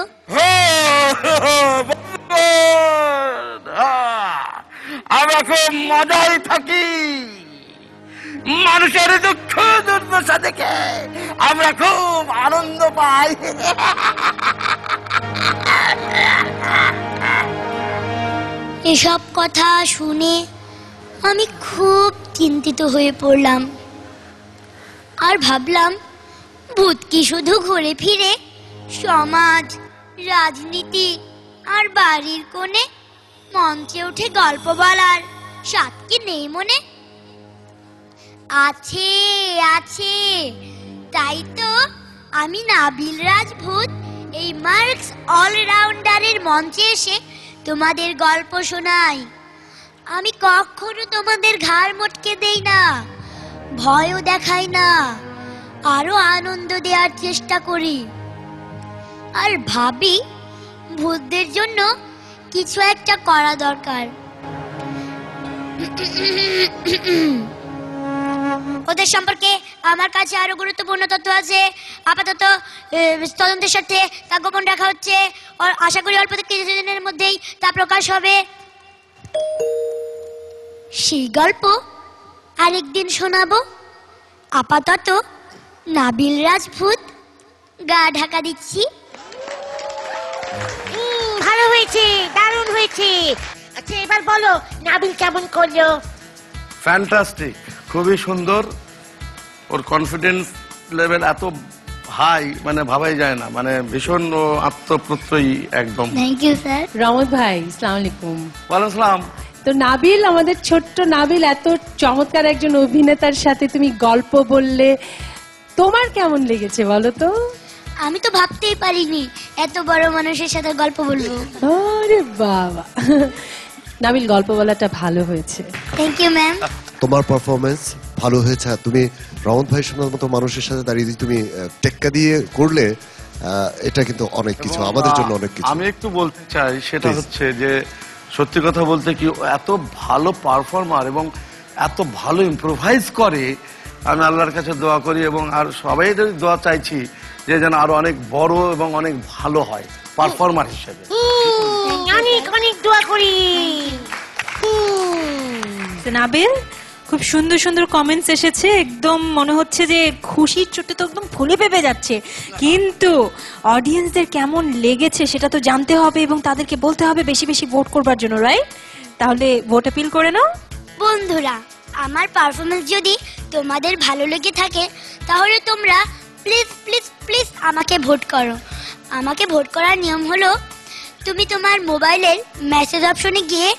আমরা খুব মজায় থাকি, মানুষের দুঃখ দুর্দশা দেখে আমরা খুব আনন্দ পাই। এসব কথা শুনে আমি খুব চিন্তিত হয়ে পড়লাম আর ভাবলাম, ভূত কি শুধু ঘুরে ফিরে সমাজ, রাজনীতি আর বাড়ির কোণে মঞ্চে উঠে গল্প বলার স্বাদ কি নেই মনে? আছে আছে, তাই তো আমি নাবিল রাজভূত এই মার্কস অলরাউন্ডারের মঞ্চে এসে তোমাদের গল্প শোনাই। আমি কখনো তোমাদের ঘাড় মটকে দেই না, ভয়ও দেখাই না, আরো আনন্দ দেওয়ার চেষ্টা করি। আর ভাবি ভূতদের জন্য কিছু একটা করা দরকার। ওদের সম্পর্কে আমার কাছে আরো গুরুত্বপূর্ণ তথ্য আছে। আপাতত তদন্তের সাথে তা গোপন রাখা হচ্ছে। আশা করি অল্প কিছুদিনের মধ্যেই তা প্রকাশ হবে। সেই গল্প আরেকদিন শোনাবো। আপাতত নাবিল রাজভূত গা ঢাকা দিচ্ছি। ভালো হয়েছে, দারুণ হয়েছে। আচ্ছা এবার বলো নাবিল কেমন করলো? ফ্যান্টাস্টিক, খুবই সুন্দর। ওর কনফিডেন্স লেভেল এত হাই, মানে ভাবাই যায় না, মানে ভীষণ আত্মপ্রত্যয়ী একদম। Thank you sir. রমদ ভাই, আসসালামু আলাইকুম। ওয়ালাইকুম আসসালাম। তো নাবিল, আমাদের ছোট্ট নাবিল, এত চমৎকার একজন অভিনেতার সাথে তুমি গল্প বললে, তোমার কেমন লেগেছে বলো তো? আমি তো ভাবতেই পারিনি এত বড় মানুষের সাথে গল্প বলবো। আরে বাবা, নাবিল গল্প বলাটা ভালো হয়েছে। Thank you ma'am. তোমার পারফরমেন্স ভালো হয়েছে। তুমি রমন ভাই শোনার মতো মানুষের সাথে দাঁড়িয়ে তুমি টেক্কা দিয়ে করলে, এটা কিন্তু অনেক কিছু, আমাদের জন্য অনেক কিছু। আমি একটু বলতে চাই, সেটা হচ্ছে যে সত্যি কথা বলতে কি, এত ভালো পারফর্মার এবং এত ভালো ইম্প্রোভাইজ করে। আমি আল্লাহর কাছে দোয়া করি এবং আর সবাই দোয়া চাইছি যে যেন আরো অনেক বড় এবং অনেক ভালো হয় পারফর্মার হিসেবে। অনেক অনেক দোয়া করি। নাবিল, খুব সুন্দর সুন্দর কমেন্টস এসেছে, একদম মনে হচ্ছে যে খুশির চোটে তো একদম ফুলে ফেপে যাচ্ছে। কিন্তু অডিয়েন্সদের কেমন লেগেছে সেটা তো জানতে হবে এবং তাদেরকে বলতে হবে বেশি বেশি ভোট করবার জন্য, রাইট? তাহলে ভোট আপিল করে নাও। বন্ধুরা, আমার পারফরমেন্স যদি তোমাদের ভালো লেগে থাকে তাহলে তোমরা প্লিজ প্লিজ প্লিজ আমাকে ভোট করো। আমাকে ভোট করার নিয়ম হলো, তুমি তোমার মোবাইলের মেসেজ অপশনে গিয়ে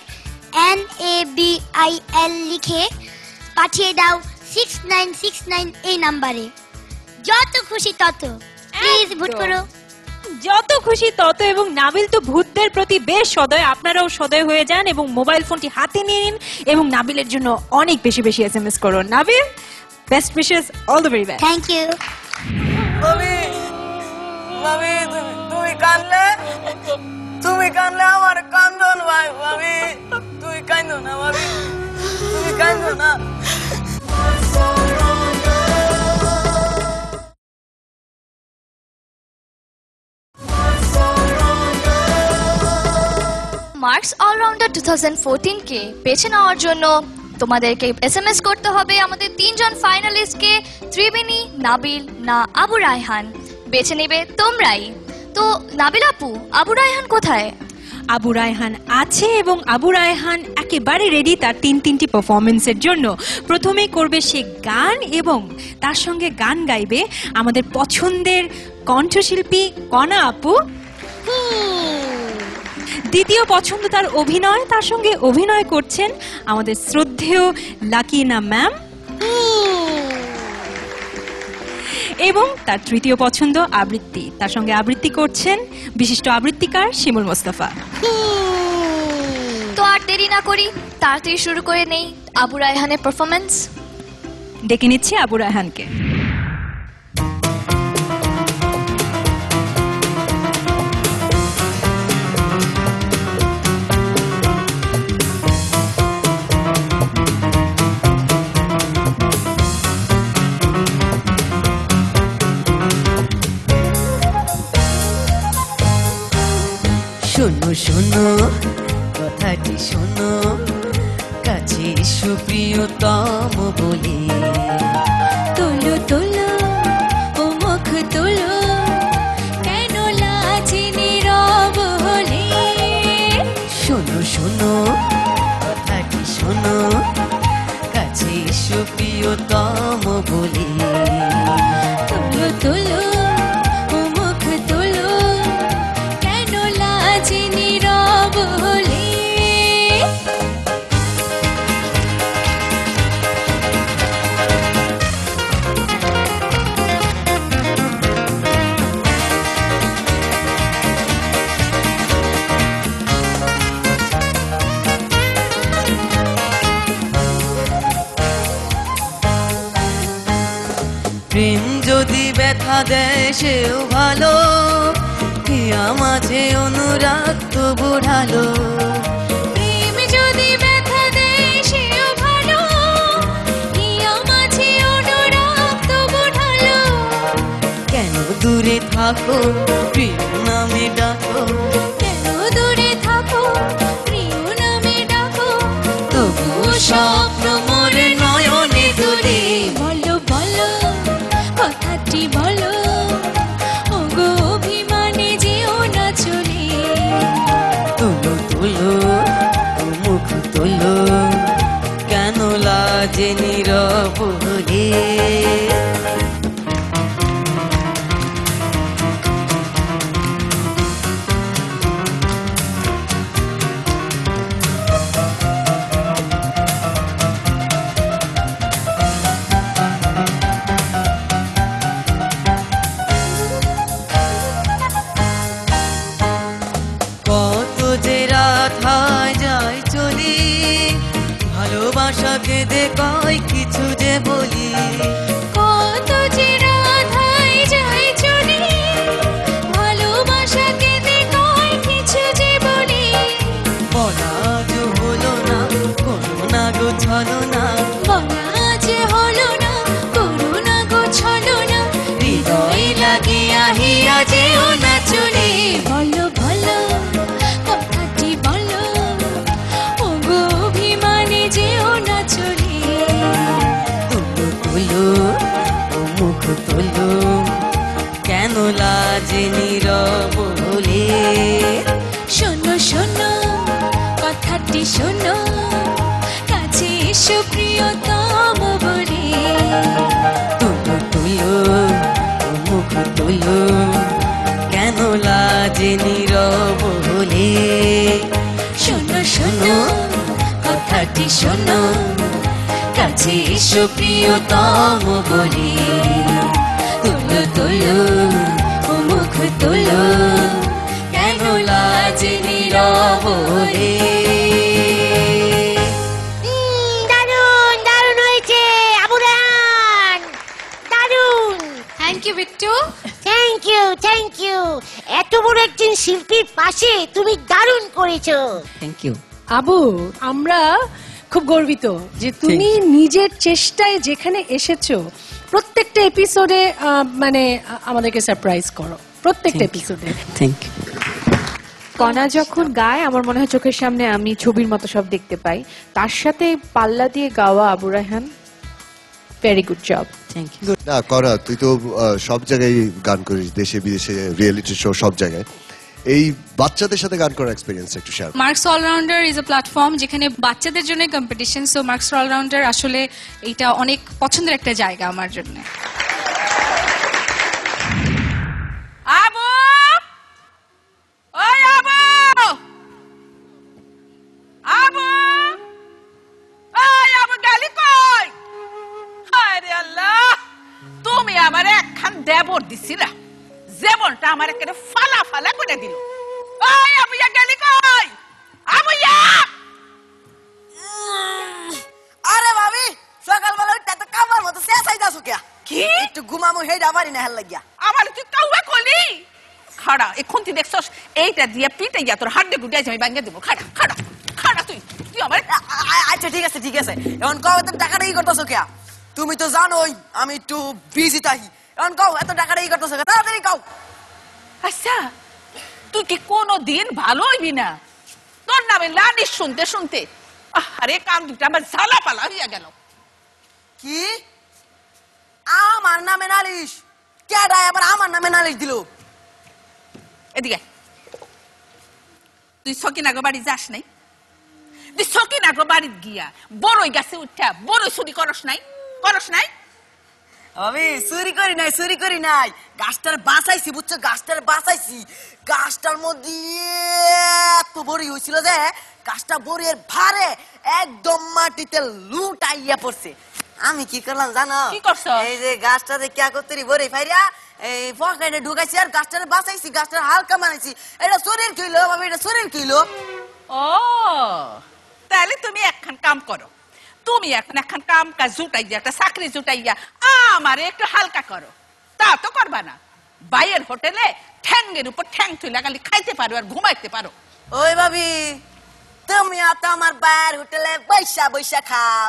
NABIL লিখে পাঠিয়ে দাও 6969 এই নাম্বারে। যত খুশি তত, প্লিজ ভোট করো। যত খুশি তত। এবং নাবিল তো ভূতদের প্রতি বেশ সদয়, আপনারাও সদয় হয়ে যান এবং মোবাইল ফোনটি হাতে নিয়ে নিন এবং নাবিলের জন্য অনেক বেশি বেশি SMS করুন। Nabil, best wishes, all the very best. Thank you. মামি, তুমি কাঁদলে, তুমি কাঁদলে আমার কান্দন ভাই। মামি, তুমি কাঁদো না মামি, তুমি কাঁদো না। মার্কস অলরাউন্ডার 2014 কে বেছে নেওয়ার জন্য তোমাদেরকে SMS করতে হবে আমাদের 3 জন ফাইনালিস্টকে, ত্রিবেণী, নাবিল না আবু রায়হান। বেছে নেবে তোমরাই। তো নাবিল আপু, আবু রায়হান কোথায়? আবু রায়হান আছে এবং আবু রায়হান একেবারে রেডি তার তিনটি পারফরমেন্সের জন্য। প্রথমে করবে সে গান এবং তার সঙ্গে গান গাইবে আমাদের পছন্দের কণ্ঠশিল্পী কণা আপু। দ্বিতীয় পছন্দ তার অভিনয়, তার সঙ্গে অভিনয় করছেন আমাদের শ্রদ্ধেয় লাকিনা ম্যাম। এবং তার তৃতীয় পছন্দ আবৃত্তি, তার সঙ্গে আবৃত্তি করছেন বিশিষ্ট আবৃত্তিকার শিমুল মোস্তফা। তো আর দেরি না করি, তাড়াতাড়ি শুরু করে নেই আবু রায়হানের পারফরমেন্স। ডেকে নিচ্ছি আবু রায়হানকে। শোনো শোনো কথাটি শোনো, কাছে সুপ্রিয়তম বলে, তোলো তোলো ও মুখ তোলো, কেন লাজে নীরব হলে। শোনো শোনো কথাটি শোনো, কাছে সুপ্রিয়তম বলে, তোলো তোলো ও মুখ তোলো, কেন লাজে নীরব হলে। প্রেম যদি ব্যথা দেয় সেও ভালো, হিয়া মাঝে অনুরাগ তো বোঝালো। প্রেম যদি ব্যথা দেয় সেও ভালো, হিয়া মাঝে অনুরাগ তো বোঝালো। কেন দূরে থাকো প্রিয় নামে ডাকো, কেন দূরে থাকো প্রিয় নামে ডাকো, তবুও স্বপ্ন মোরে নয়নে দূরে। বলো বলো কথাটি বলো, ওগো অভিমানে যেও না চলে। তোলো তোলো ও মুখ তোলো, কেন লাজে নীরব হলে। কত যে রাত হয় যায় চলি, ভালোবাসা কেঁদে কয় কিছু যে বলি। কত যে রাত হয় যায় চলি, ভালোবাসা কেঁদে কয় কিছু যে বলি। বলা যে হলো না করো না গো ছলো না, বলা যে হলো না করো না গো ছলো না, হৃদয় লাগিয়া হিয়া যেও না চলে। বলো বলো কথাটি বলো, ওগো অভিমানে যেও না চলে। এসো প্রিয়তম বলে তুলো তুলো মুখ তুলো কেন লাজে নীরব হলে শোনো শোনো কথাটি শোনো কাছে এসো প্রিয়তম বলে তুলো তুলো মুখ তুলো কেন লাজে নীরব হলে দারুণ দারুণ হয়েছে আবুরান, দারুণ। Thank you Bittu. Thank you. এত বড় একজন শিল্পীর পাশে তুমি দারুণ করেছো। থ্যাংক ইউ আবু, আমরা খুব গর্বিত যে তুমি নিজের চেষ্টায় যেখানে এসেছো। প্রত্যেকটা এপিসোডে মানে আমাদেরকে সারপ্রাইজ করো, প্রত্যেকটা এপিসোডে। Thank you. কণা যখন গায় আমার মনে হয় চোখের সামনে আমি ছবির মতো সব দেখতে পাই। তার সাথে পাল্লা দিয়ে গাওয়া Abu Rayhan, very good job. Thank you. না করা, তুই তো সব জায়গায় গান করিস, দেশে বিদেশে, রিয়েলিটি শো, সব জায়গায়। এই বাচ্চাদের সাথে গান করার এক্সপেরিয়েন্স একটু share. Marks allrounder is a platform যেখানে বাচ্চাদের জন্য কম্পিটিশন। সো মার্কস অলরাউন্ডার আসলে এটা অনেক পছন্দের একটা জায়গা আমার জন্য। আবু, ওই আবু, আবু, ওই আবু গেলি কই? আরে আল্লাহ, তুমি আমার একখান দেবর দিছিলা, যেমনটা আমার একেবারে ফালা ফালা করে দিল। ওই আবুয়া গেলি কই? আবুয়া! আরে ভাবি, সকালবেলা উঠতে তো কামার মতো শেষাই যাচ্ছ কে? কি? একটু ঘুমামো হেডা পারি না হেল লাগিয়া। আমার তুই কাউয়া কলি? খাড়া, এখন তুই দেখছস এইটা দিয়ে পিটাইয়া তোর হাড্ডি গুড্ডি আমি ভাঙিয়ে দেবো। খাড়া খাড়া খাড়া, তুই তুই আমার। আচ্ছা ঠিক আছে ঠিক আছে, এখন কও এত টাকাটা কি করতেছো কে? তুমি তো জানোই আমি একটু বিজি তাই। এখন কও এত টাকাটা কি করতেছো কে? তাড়াতাড়ি কও। আচ্ছা, তুই কি কোনোদিন ভালো হইবি না? তোর নামে লানিস শুনতে শুনতে আরে কান দুটা আমার ঝালা পালা হইয়া গেল। কি আমার নামে নালিশ? কেডা আবার আমার নামে নালিশ দিল? এদিকে তুই সকিনাগো বাড়ি যাস নাই? তুই সকিনাগো বাড়ি গিয়া বড়ই গাছে উঠা বড়ই চুরি করস নাই? করস নাই? আমি চুরি করি নাই, গাছটার বাঁচাইছি বুঝছো, গাছটার বাঁচাইছি। গাছটার মধ্যে এত বড়ি হয়েছিল যে গাছটা বড়ির ভারে একদম মাটিতে লুটাইয়া পড়ছে। আমি কি করলাম জানো? কি করছো? এই যে গাছটাতে কি করতে বড়ি ফাইরা এই পকেটে ঢুকাইছি আর গাছটার বাঁচাইছি, গাছটার হালকা বানাইছি। এটা শরীর কইলো বাবা, এটা শরীর কইলো। ও তাহলে তুমি একখান কাম করো, তুমি এখন একখান কাম কাজ জুটাইয়া, একটা চাকরি জুটাইয়া আমারে একটু হালকা করো। তা তো করবা না, বাইয়ের হোটেলে ঠ্যাঙ্গের উপর ঠ্যাং তুলে খালি খাইতে পারো আর ঘুমাইতে পারো। ওই ভাবি, তুমি তো আমার বাইরের হোটেলে বৈশা বৈশা খাও।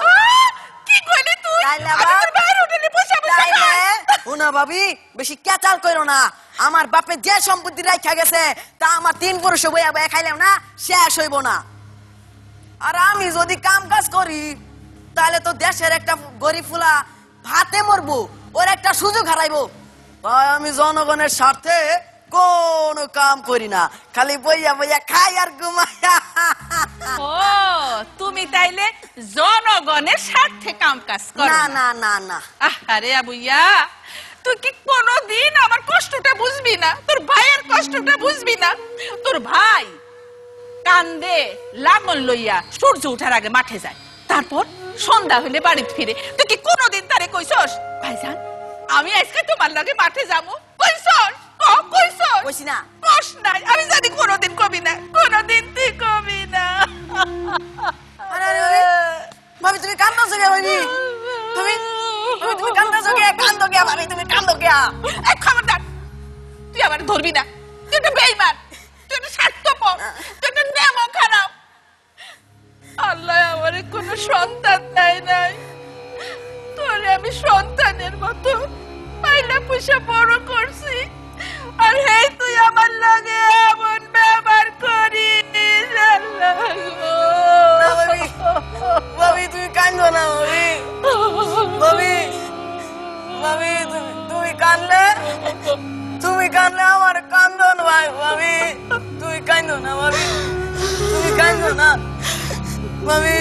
কি কইলি তুই? তাইলে আমি তোর বাইরের হোটেলে বসে বসে খাই? শুনো ভাবি, বেশি কেচাল কইরো না। আমার বাপে যে সম্পত্তি রাখা গেছে তা আমার 3 পুরুষ বইয়া বইয়া খাইলাম না, শেষ হইব না। আর আমি যদি কাম কাজ করি তাহলে তো দেশের একটা গরিব ফুলা ভাতে মরবো, ওর একটা সুযোগ হারাইবো। তাই আমি জনগণের স্বার্থে কোন কাম করি না, খালি বইয়া বইয়া খাই আর ঘুমাই। ও তুমি তাইলে জনগণের স্বার্থে কাম কাজ করো? না না না না। আরে আবুইয়া, তুই কি কোনোদিন আমার কষ্টটা বুঝবি না? তোর ভাইয়ের কষ্টটা বুঝবি না? তোর ভাই কান্দে লাঙল লইয়া সূর্য ওঠার আগে মাঠে যায়, তারপর সন্ধ্যা হলে বাড়ি ফিরে। তুই কি কোনোদিন তারে কইছস ভাইজান আমি আজকে তোমার লগে মাঠে যাবো? কইছস? কইছস? কইছি না। কস নাই, আমি জানি কোনোদিন কবি না, কোনোদিন তুই কবি না। আরে আরে ভাবি, ভাবি তুমি কান্দছো কে? ভাবি তুমি তুমি কান্দছো কে? কান্দো কে ভাবি? তুমি কান্দো কে? এই খবরদার, তুই আবার ধরবি না। তুই একটা বেঈমান, তুই একটা স্বার্থপর, তুই একটা নেমো খারাপ। আল্লাহ আমারে কোনো সন্তান দেয় নাই, তোরে আমি সন্তানের মতো পাইলা পুষা বড় করছি, আর হে তুই আমার লাগে এমন ব্যবহার করিস। আল্লাহ গো। ভাবি তুমি কান্দো না ভাবি। ভাবি তুমি কান্দলে, তুমি কান্দলে আমার কান্দন ভাই। ভাবি তুমি কান্দো না ভাবি, তুমি কান্দো না ভাবি।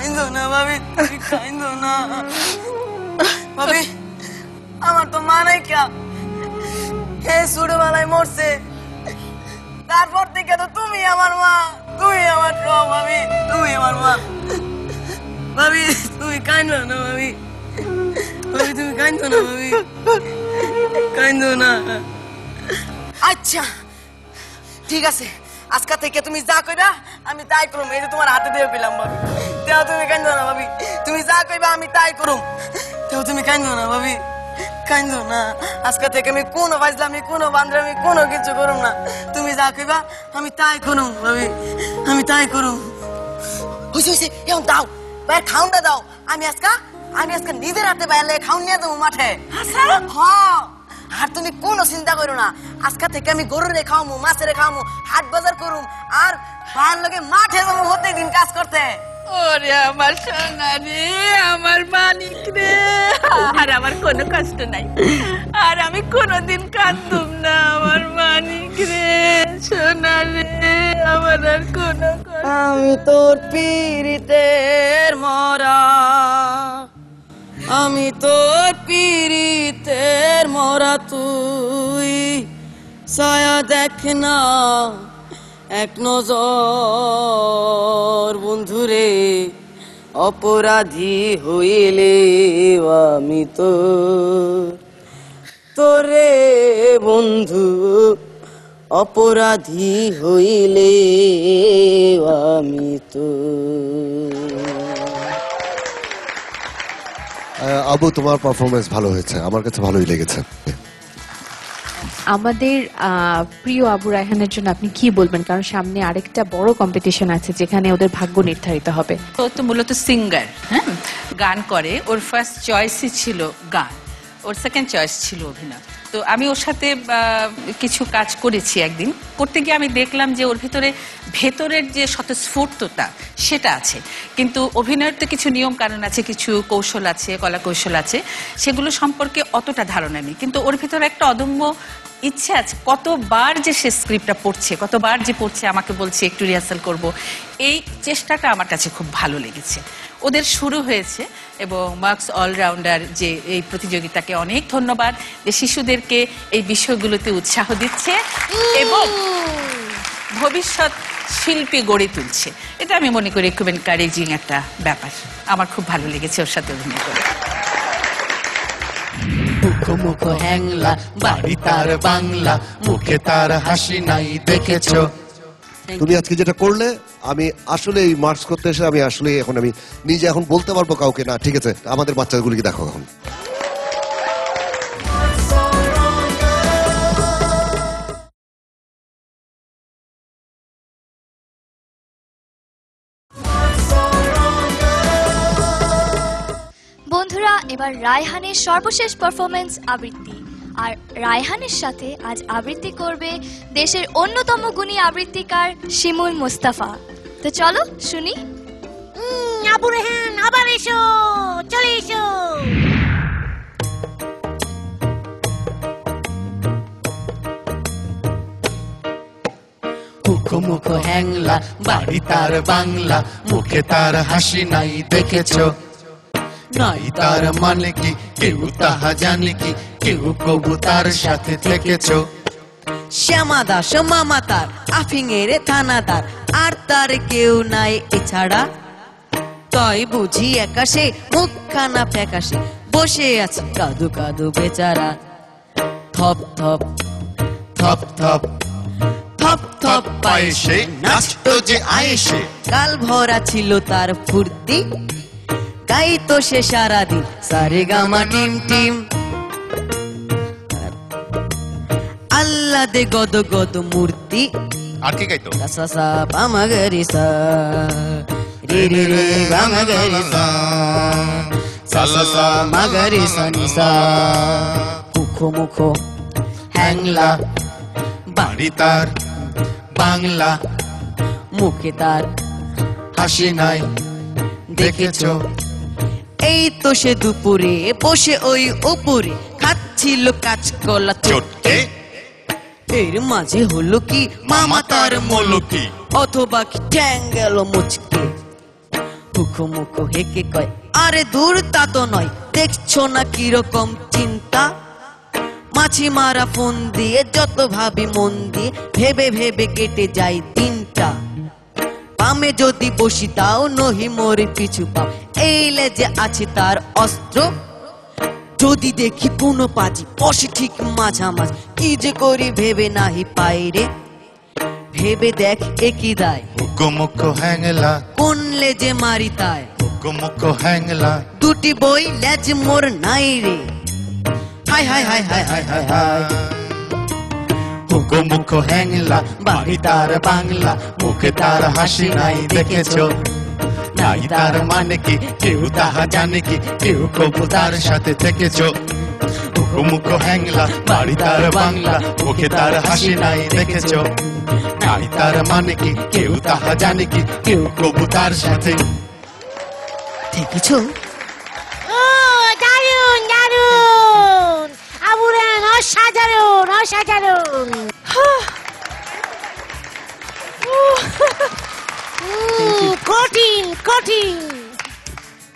কাইন্দো না ভাবি, তুমি কাইন্দো না ভাবি। আমার তো মা নাই কে, ছোটবেলায় মরছে, তারপর থেকে তো তুমি আমার মা, তুমি আমার সব ভাবি, তুমি আমার মা ভাবি। তুমি কাইন্দো না ভাবি, ভাবি তুমি কাইন্দো না ভাবি, কাইন্দো না। আচ্ছা ঠিক আছে, আজকে থেকে তুমি যা কইবা আমি তাই করুম। এই যে তোমার হাতে দিয়ে পেলাম ভাবি, তেও তুমি কাইন্দো না ভাবি। তুমি যা কইবা আমি তাই করুম, তেও তুমি কাইন্দো না ভাবি, কাইন্দো না। আজকে থেকে আমি কোনো ফাজলামি, কোনো বান্দরামি, কোনো কিছু করুম না। তুমি যা কইবা আমি তাই করুম ভাবি, আমি তাই করুম। হইছে হইছে, এখন দাও ভাই, খাউনটা দাও। আমি আজকে নিজের হাতে বাইরে খাউন নিয়ে দেবো মাঠে। হ্যাঁ, আর তুমি কোনো চিন্তা করো না, আজকে থেকে আমি গরুরে খাওয়ামু, মাছেরে খাওয়ামু, হাট বাজার করুম, আর ভাইয়ের লগে মাঠে যাবো প্রত্যেকদিন কাজ করতে। ওরে আমার সোনা রে, আমার মানিক রে, আর আমার কোনো কষ্ট নাই, আর আমি কোনোদিন কাঁদতুম না। আমার মানিক রে, সোনা রে, আমার আর কোনো কষ্ট। আমি তোর পীড়িতের মরা, আমি তোর পীড়িতের মরা, তুই ছায়া দেখ না এক নজর বন্ধুরে, অপরাধী হইলে আমি তোরে বন্ধু, অপরাধী হইলে আমি আবু, তোমার পারফরমেন্স ভালো হয়েছে, আমার কাছে ভালোই লেগেছে। আমাদের প্রিয় আবু রায়হানের জন্য আপনি কি বলবেন, কারণ সামনে আরেকটা বড় কম্পিটিশন আছে যেখানে ওদের ভাগ্য নির্ধারিত হবে। ও তো মূলত সিঙ্গার, হ্যাঁ, গান করে। ওর ফার্স্ট চয়েসই ছিল গান, ওর সেকেন্ড চয়েস ছিল অভিনয়। তো আমি ওর সাথে কিছু কাজ করেছি। একদিন করতে গিয়ে আমি দেখলাম যে ওর ভেতরের যে স্বতঃস্ফূর্ততা সেটা আছে, কিন্তু অভিনয়ের তো কিছু নিয়ম কানুন আছে, কিছু কৌশল আছে, কলা কৌশল আছে, সেগুলো সম্পর্কে অতটা ধারণা নেই। কিন্তু ওর ভেতরে একটা অদম্য ইচ্ছে আছে। কতবার যে সে স্ক্রিপ্টটা পড়ছে, কতবার যে পড়ছে, আমাকে বলছে একটু রিহার্সাল করব, এই চেষ্টাটা আমার কাছে খুব ভালো লেগেছে। ওদের শুরু হয়েছে এবং মার্কস অলরাউন্ডার যে এই প্রতিযোগিতাকে অনেক ধন্যবাদ, যে শিশুদেরকে এই বিষয়গুলোতে উৎসাহ দিচ্ছে এবং ভবিষ্যৎ শিল্পী গড়ে তুলছে। এটা আমি মনে করি খুব এনকারেজিং একটা ব্যাপার। আমার খুব ভালো লেগেছে ওর সাথে অভিনয় করে। মুখ হ্যাংলা, বাড়ি তার বাংলা, মুখে তার হাসি নাই দেখেছো। তুমি আজকে যেটা করলে, আমি আসলে এই মার্কস করতে এসে আমি আসলে এখন আমি নিজে এখন বলতে পারবো কাউকে, না ঠিক আছে আমাদের বাচ্চাগুলিকে দেখো এখন। বন্ধুরা, এবার রায়হানের সর্বশেষ পারফরমেন্স আবৃত্তি। আর রায়হানের সাথে আজ আবৃত্তি করবে দেশের অন্যতম গুণী আবৃত্তিকার শিমুল মুস্তাফা। তো চলো শুনি। আবু রেহান আবার এসো, চলে এসো। মুখ হ্যাংলা, বাড়ি তার বাংলা, মুখে তার হাসি নাই দেখেছো। নাই তার মানে কি কেউ তাহা জানে কি, কেউ কবু তার সাথে থেকেছো। শ্যামা দাস মামা তার, আফিংয়ের থানাদার, আর তার কেউ নাই এছাড়া। তাই বুঝি একাশে মুখখানা ফ্যাকাশে বসে আছে কাদু কাদু বেচারা। থপ থপ থপ থপ থপ থপ পায়ে সে নাচত যে আয়েসে। কাল ভরা ছিল তার ফুর্তি, গাইতো সে সারাদিন সারে গামা টিম টিম। আল্লাহ দে গদ গদ মূর্তি, আর কি গাইতো? সা সা পামাগরি সা, রে রে রে পামাগরি সা, সা সা সা মাগরি সা নি সা। মুখ হ্যাংলা, বাড়ি তার বাংলা, মুখে তার হাসি নাই দেখেছো। এই তো সে দুপুরে বসে ওই উপরে খাচ্ছিল কাঁচকলা চটকে। এর মাঝে হলো কি মামা তার মলকি, অথবা কি ঠ্যাং গেল মুচকে। মুখো মুখো হেকে কয় আরে দূর তা তো নয়, দেখছো না কিরকম চিন্তা। মাছি মারা ফোন দিয়ে যত ভাবি মন দিয়ে, ভেবে ভেবে কেটে যায় দিনটা। বামে যদি বসি তাও নহি মরে পিছু পাও, এই লেজে আছে তার অস্ত্র। যদি দেখি কোনো পাজি বসে ঠিক মাঝামাঝ, কি যে করি ভেবে নাহি পাইরে। ভেবে দেখ একই দায়, মুখো মুখো হ্যাংলা, কোন লেজে মারি তাই। মুখো মুখো হ্যাংলা, দুটি বই লেজ মোর নাই রে। হাই হাই হাই হাই হাই হাই হাই। মুখো মুখো হ্যাংলা, বাড়ি তার বাংলা, মুখে তার হাসি নাই দেখেছো। নাই তার মানে কি কেউ তাহা জানে কি, কেউ কবু তার সাথে থেকেছো। মুখো মুখো হ্যাংলা, বাড়ি তার বাংলা, মুখে তার হাসি নাই দেখেছো। নাই তার মানে কি কেউ তাহা জানে কি, কেউ কবু তার সাথে থেকেছো। ও দারুণ দারুণ, আবুরান অসাধারণ অসাধারণ। কঠিন কঠিন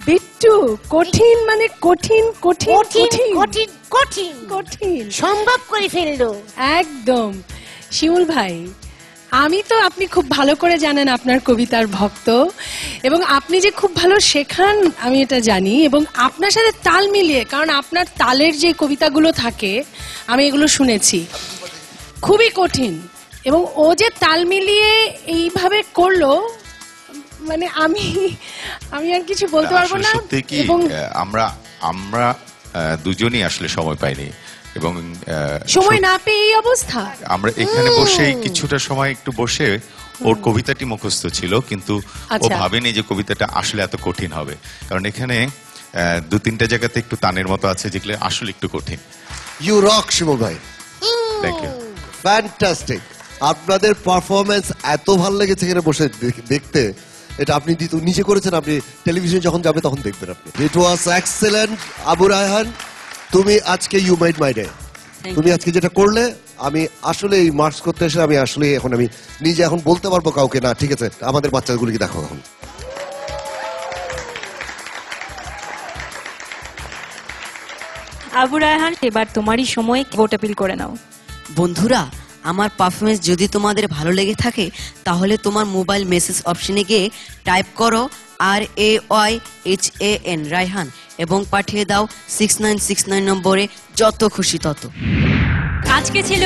বিট্টু, কঠিন মানে কঠিন কঠিন কঠিন কঠিন কঠিন কঠিন সম্ভব করে ফেললো একদম। শিমুল ভাই, আমি তো আপনি খুব ভালো করে জানেন আপনার কবিতার ভক্ত, এবং আপনি যে খুব ভালো শেখান আমি এটা জানি, এবং আপনার সাথে তাল মিলিয়ে, কারণ আপনার তালের যে কবিতাগুলো থাকে আমি এগুলো শুনেছি, খুবই কঠিন, এবং ও যে তাল মিলিয়ে এইভাবে করলো, মানে আমি আর কিছু বলতে পারবো না। সত্যি কি এবং আমরা দুজনই আসলে সময় পাইনি, এবং সময় না পেয়ে এই অবস্থা। আমরা এখানে বসেই কিছুটা সময় একটু বসে ওর কবিতাটি মুখস্থ ছিল, কিন্তু ও আচ্ছা। ভাবেনি যে কবিতাটা আসলে এত কঠিন হবে, কারণ এখানে দু তিনটা জায়গাতে একটু তানের মতো আছে যেগুলো আসলে একটু কঠিন। ইউ রক শিমুল ভাই, থ্যাংক ইউ, ফ্যান্টাস্টিক। আপনাদের পারফরমেন্স এত ভালো লেগেছে এখানে বসে দেখতে। এটা আপনি নিজে করেছেন, আপনি টেলিভিশন যখন যাবে তখন দেখবেন আপনি। ইট ওয়াজ এক্সেলেন্ট। আবু রায়হান, তুমি আজকে ইউ মেড মাই ডে। তুমি আজকে যেটা করলে, আমি আসলে এই মার্কস করতে এসে আমি আসলে আমি নিজে এখন বলতে পারবো কাউকে, না ঠিক আছে আমাদের বাচ্চাগুলিকে দেখো এখন। আবু রায়হান, এবার তোমারই সময়, ভোট আপিল করে নাও। বন্ধুরা, আমার পারফরমেন্স যদি তোমাদের ভালো লেগে থাকে তাহলে তোমার মোবাইল মেসেজ অপশনে গিয়ে টাইপ করো RAYHAN রায়হান এবং পাঠিয়ে দাও 6969 নম্বরে, যত খুশি তত। আজকে ছিল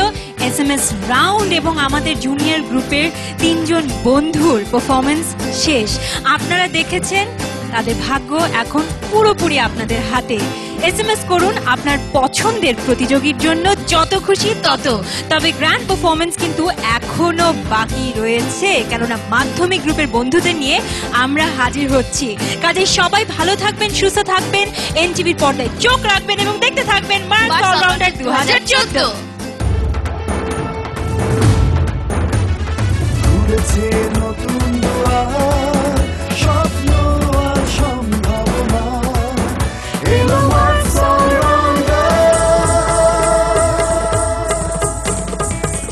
SMS রাউন্ড এবং আমাদের জুনিয়র গ্রুপের 3 জন বন্ধুর পারফরমেন্স শেষ। আপনারা দেখেছেন তাদের ভাগ্য এখন পুরোপুরি আপনাদের হাতে। SMS করুন আপনার পছন্দের প্রতিযোগীর জন্য, যত খুশি তত। তবে গ্র্যান্ড পারফরমেন্স কিন্তু এখনো বাকি রয়েছে, কেননা মাধ্যমিক গ্রুপের বন্ধুদের নিয়ে আমরা হাজির হচ্ছি। কাজে সবাই ভালো থাকবেন, সুস্থ থাকবেন, NTVর পর্দায় চোখ রাখবেন এবং দেখতে থাকবেন মার্কস অলরাউন্ডার 2014। নতুন দুয়ার, স্বপ্ন আর সম্ভাবনা, এলো মার্কস অলরাউন্ডার।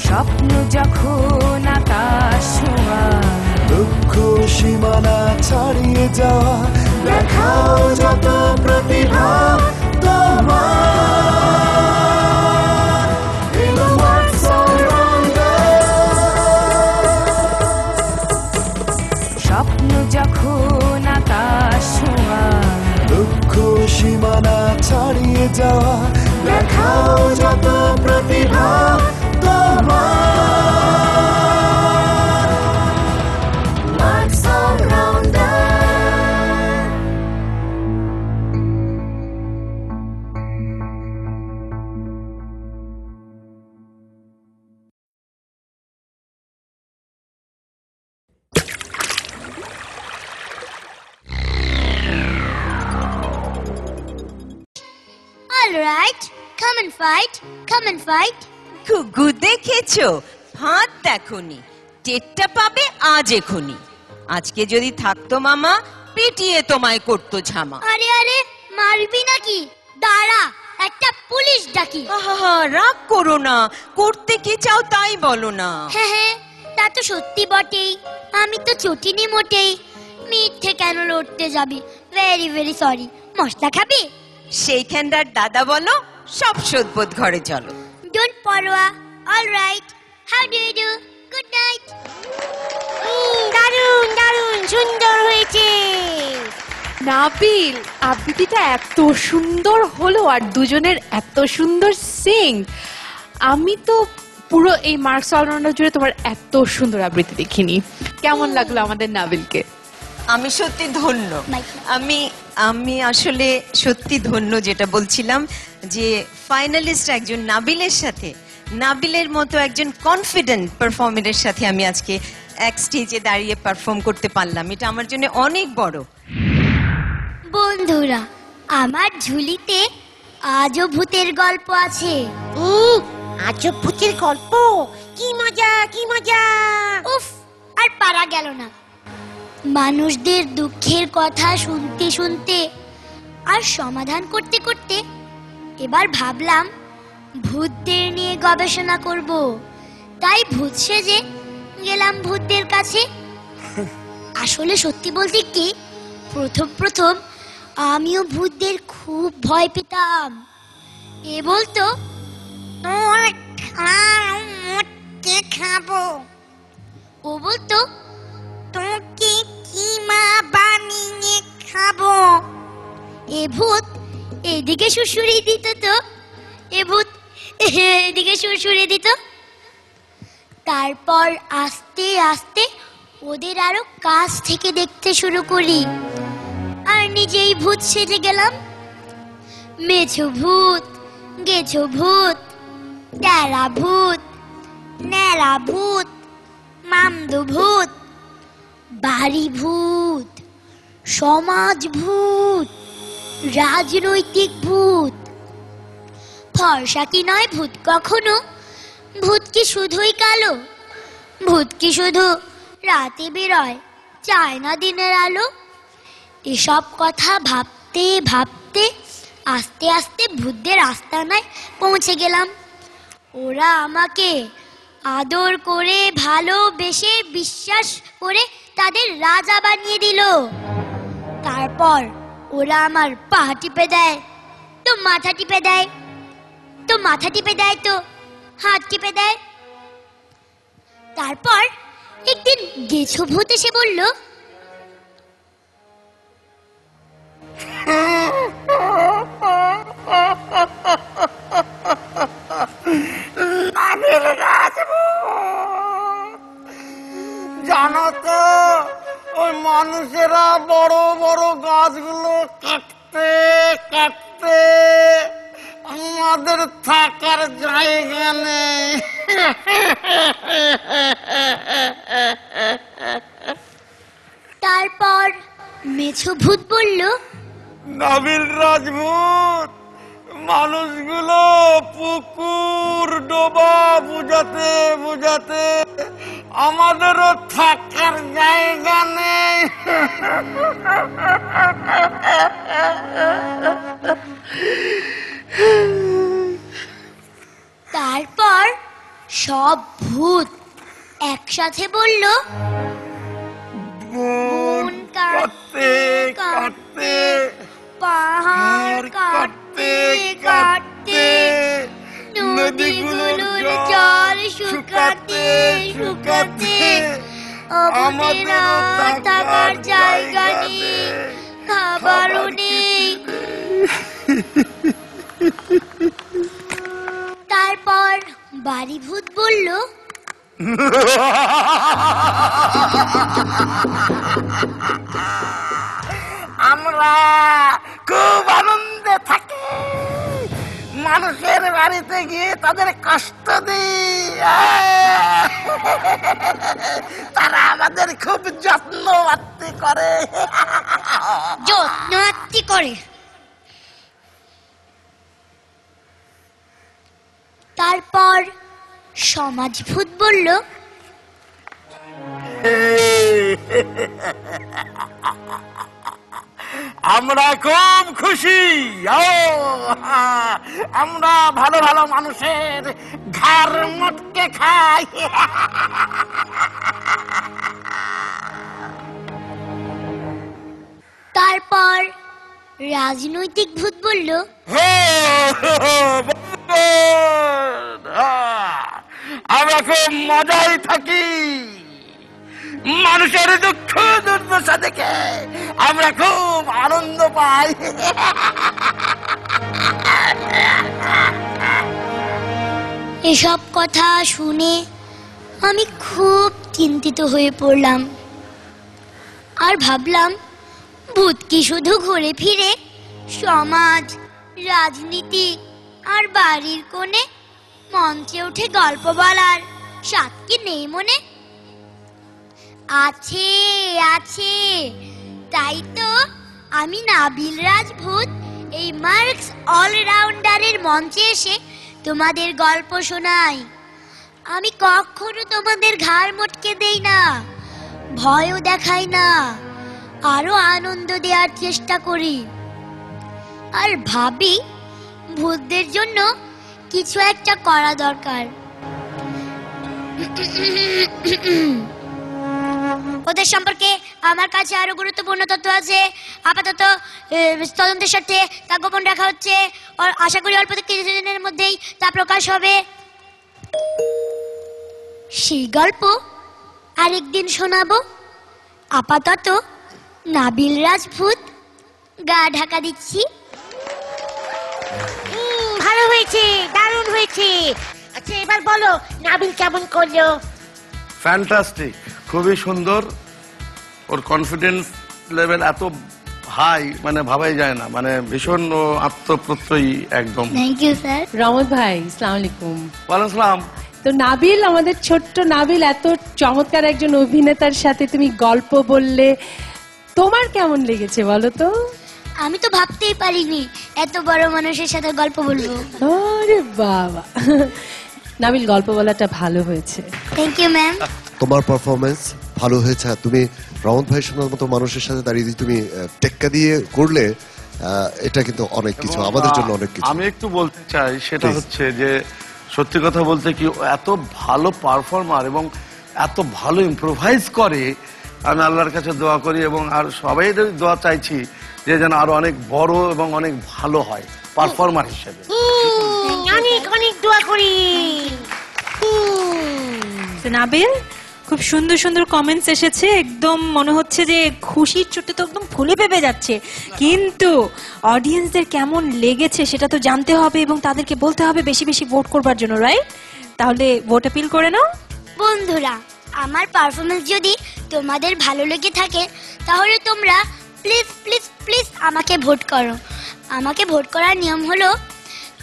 স্বপ্ন যখন আকাশ ছোঁয়া, লক্ষ্য সীমানা ছাড়িয়ে যাওয়া, দেখাও যত প্রতিভা তোমার, এলো মার্কস স্বপ্ন যখন আকাশ ছোঁয়া, লক্ষ্য সীমানা ছাড়িয়ে যাওয়া, দেখাও যত প্রতিভা তোমার, Marks allrounder. All right, come and fight, come and fight. ঘুঘু দেখেছো, ভাত দেখোনি, টেটটা পাবে আজ এখনি। আজকে যদি থাকতো মামা, পিটিয়ে তোমায় করতো ঝামা। আরে আরে, মারবি নাকি? দাঁড়া, একটা পুলিশ ডাকি। আহা, রাগ করো না, করতে কি চাও তাই বলো না। হ্যাঁ হ্যাঁ, তা তো সত্যি বটেই, আমি তো চটিনি মোটেই। মিথ্যে কেন লড়তে যাবি? Very very sorry. মশলা খাবি? সেইখানটার দাদা বলো, সব শোধবোধ ঘরে চলো। ডোন্ট পরোয়া। All right. How do you do? Good night. দারুণ দারুণ সুন্দর হয়েছে। নাবিল, আবৃত্তিটা এত সুন্দর হলো আর দুজনের এত সুন্দর সিং। আমি তো পুরো এই মার্কস অলরাউন্ডার জুড়ে তোমার এত সুন্দর আবৃত্তি দেখিনি। কেমন লাগলো আমাদের নাবিলকে? আমি সত্যি ধন্য। আমি আসলে সত্যি ধন্য, যেটা বলছিলাম যে ফাইনালিস্ট একজন নাবিলের সাথে, নাবিলের মতো একজন কনফিডেন্ট পারফর্মারের সাথে আমি আজকে এক স্টেজে দাঁড়িয়ে পারফর্ম করতে পারলাম। এটা আমার জন্য অনেক বড়। বন্ধুরা, আমার ঝুলিতে আজও ভূতের গল্প আছে। আজও ভূতের গল্প? কি মজা কি মজা! উফ, আর পারা গেল না। মানুষদের দুঃখের কথা শুনতে শুনতে আর সমাধান করতে করতে এবার ভাবলাম ভূতদের নিয়ে গবেষণা করব। তাই ভূত সেজে গেলাম ভূতদের কাছে। আসলে সত্যি বলতে কি, প্রথম আমিও ভূতদের খুব ভয় পেতাম। এ বলতো, খাবো। ও বলতো, তোকে কি মা বানিয়ে খাবো। এ ভূত এদিকে সুড়সুড়ি দিত, তো এ ভূত এদিকে সুড়সুড়ি দিত। তারপর আস্তে আস্তে ওদের আরো কাছ থেকে দেখতে শুরু করি আর নিজেই ভূত সেজে গেলাম। মেছো ভূত, গেছো ভূত, টেরা ভূত, ন্যাড়া ভূত, মামদো ভূত, বাড়ি ভূত, সমাজ ভূত, রাজনৈতিক ভূত। ফর্সা কি নয় ভূত কখনো? ভূত কি শুধুই কালো? ভূত কি শুধু রাতে বেরোয়, চায় না দিনের আলো? এসব কথা ভাবতে ভাবতে আস্তে আস্তে ভূতদের আস্তানায় পৌঁছে গেলাম। ওরা আমাকে আদর করে ভালোবেসে বিশ্বাস করে তাদের রাজা বানিয়ে দিল। তারপর ওরা আমার পা টিপে দেয়, তো মাথা টিপে দেয়, তো মাথা টিপে দেয়, তো হাত টিপে দেয়। তারপর একদিন গেছো ভূত এসে বলল, জানো তো, ওই মানুষেরা বড় বড় গাছগুলো কাটতে কাটতে আমাদের থাকার জায়গা নেই। তারপর মেছো ভূত বলল, নাবিল রাজভূত, মানুষগুলো পুকুর ডোবা বুঝাতে বুঝাতে আমাদেরও থাকার জায়গা নেই। তারপর সব ভূত একসাথে বলল, বন কাটতে কাটতে, পাহাড় কাটতে কাটতে, নদীগুলোর জল শুকাতে শুকাতে আমাদের আর থাকার জায়গা নেই, খাবারও নেই। তারপর বাড়ি ভূত বলল, আমরা খুব আনন্দে থাকি, মানুষের বাড়িতে গিয়ে তাদের কষ্ট দিই, তারা আমাদের খুব যত্ন আত্তি করে। যত্ন আত্তি করে। তারপর সমাজ ভূত বলল, আমরা খুব খুশি, আমরা ভালো ভালো মানুষের ঘাড় মটকে খাই। তারপর রাজনৈতিক ভূত বলল, আমরা খুব মজাই থাকি, মানুষের দুঃখ দুর্দশা দেখে আমরা খুব আনন্দ পাই। এসব কথা শুনে আমি খুব চিন্তিত হয়ে পড়লাম আর ভাবলাম, ভূত কি শুধু ঘুরে ফিরে সমাজ, রাজনীতি আর বাড়ির কোণে মঞ্চে উঠে গল্প বলার স্বাদ কি নেই মনে? আছে আছে, তাই তো আমি নাবিল রাজভূত এই মার্কস অলরাউন্ডারের মঞ্চে এসে তোমাদের গল্প শোনাই। আমি কখনো তোমাদের ঘাড় মটকে দেই না, ভয়ও দেখাই না, আরো আনন্দ দেওয়ার চেষ্টা করি। আর ভাবি ভূতদের জন্য কিছু একটা করা দরকার। ওদের সম্পর্কে আমার কাছে আরো গুরুত্বপূর্ণ তথ্য আছে। আপাতত তদন্তের স্বার্থে তা গোপন রাখা হচ্ছে। আশা করি অল্প কিছুদিনের মধ্যেই তা প্রকাশ হবে। সেই গল্প আরেকদিন শোনাবো। আপাতত নাবিল রাজভূত গা ঢাকা দিচ্ছি। ভালো হয়েছে, দারুণ হয়েছে। আচ্ছা এবার বলো নাবিল কেমন করলো? ফ্যান্টাস্টিক, খুবই সুন্দর। ওর কনফিডেন্স লেভেল এত হাই, মানে ভাবাই যায় না, মানে ভীষণ আত্মপ্রত্যয়ী একদম। Thank you sir. রমদ ভাই, আসসালামু আলাইকুম। ওয়ালাইকুম আসসালাম। তো নাবিল, আমাদের ছোট্ট নাবিল, এত চমৎকার একজন অভিনেতার সাথে তুমি গল্প বললে, তোমার কেমন লেগেছে বলো তো? আমি তো ভাবতেই পারিনি এত বড় মানুষের সাথে গল্প বলবো। আরে বাবা, নাবিল গল্প বলাটা ভালো হয়েছে। Thank you ma'am. তোমার পারফরমেন্স ভালো হয়েছে। তুমি রমন ভাই শোনার মতো মানুষের সাথে দাঁড়িয়ে তুমি টেক্কা দিয়ে করলে, এটা কিন্তু অনেক কিছু, আমাদের জন্য অনেক কিছু। আমি একটু বলতে চাই, সেটা হচ্ছে যে সত্যি কথা বলতে কি, এত ভালো পারফর্মার এবং এত ভালো ইম্প্রোভাইজ করে। আমি আল্লাহর কাছে দোয়া করি এবং আর সবাই দোয়া চাইছি যে যেন আরো অনেক বড় এবং অনেক ভালো হয় পারফর্মার হিসেবে। অনেক অনেক দোয়া করি। নাবিল, খুব সুন্দর সুন্দর কমেন্টস এসেছে, একদম মনে হচ্ছে যে খুশির চোটে তো একদম ফুলে পেঁপে যাচ্ছে। কিন্তু অডিয়েন্সদের কেমন লেগেছে সেটা তো জানতে হবে এবং তাদেরকে বলতে হবে বেশি বেশি ভোট করবার জন্য, রাইট? তাহলে ভোট আপিল করে নাও। বন্ধুরা, আমার পারফরমেন্স যদি তোমাদের ভালো লেগে থাকে তাহলে তোমরা প্লিজ প্লিজ প্লিজ আমাকে ভোট করো। আমাকে ভোট করার নিয়ম হলো,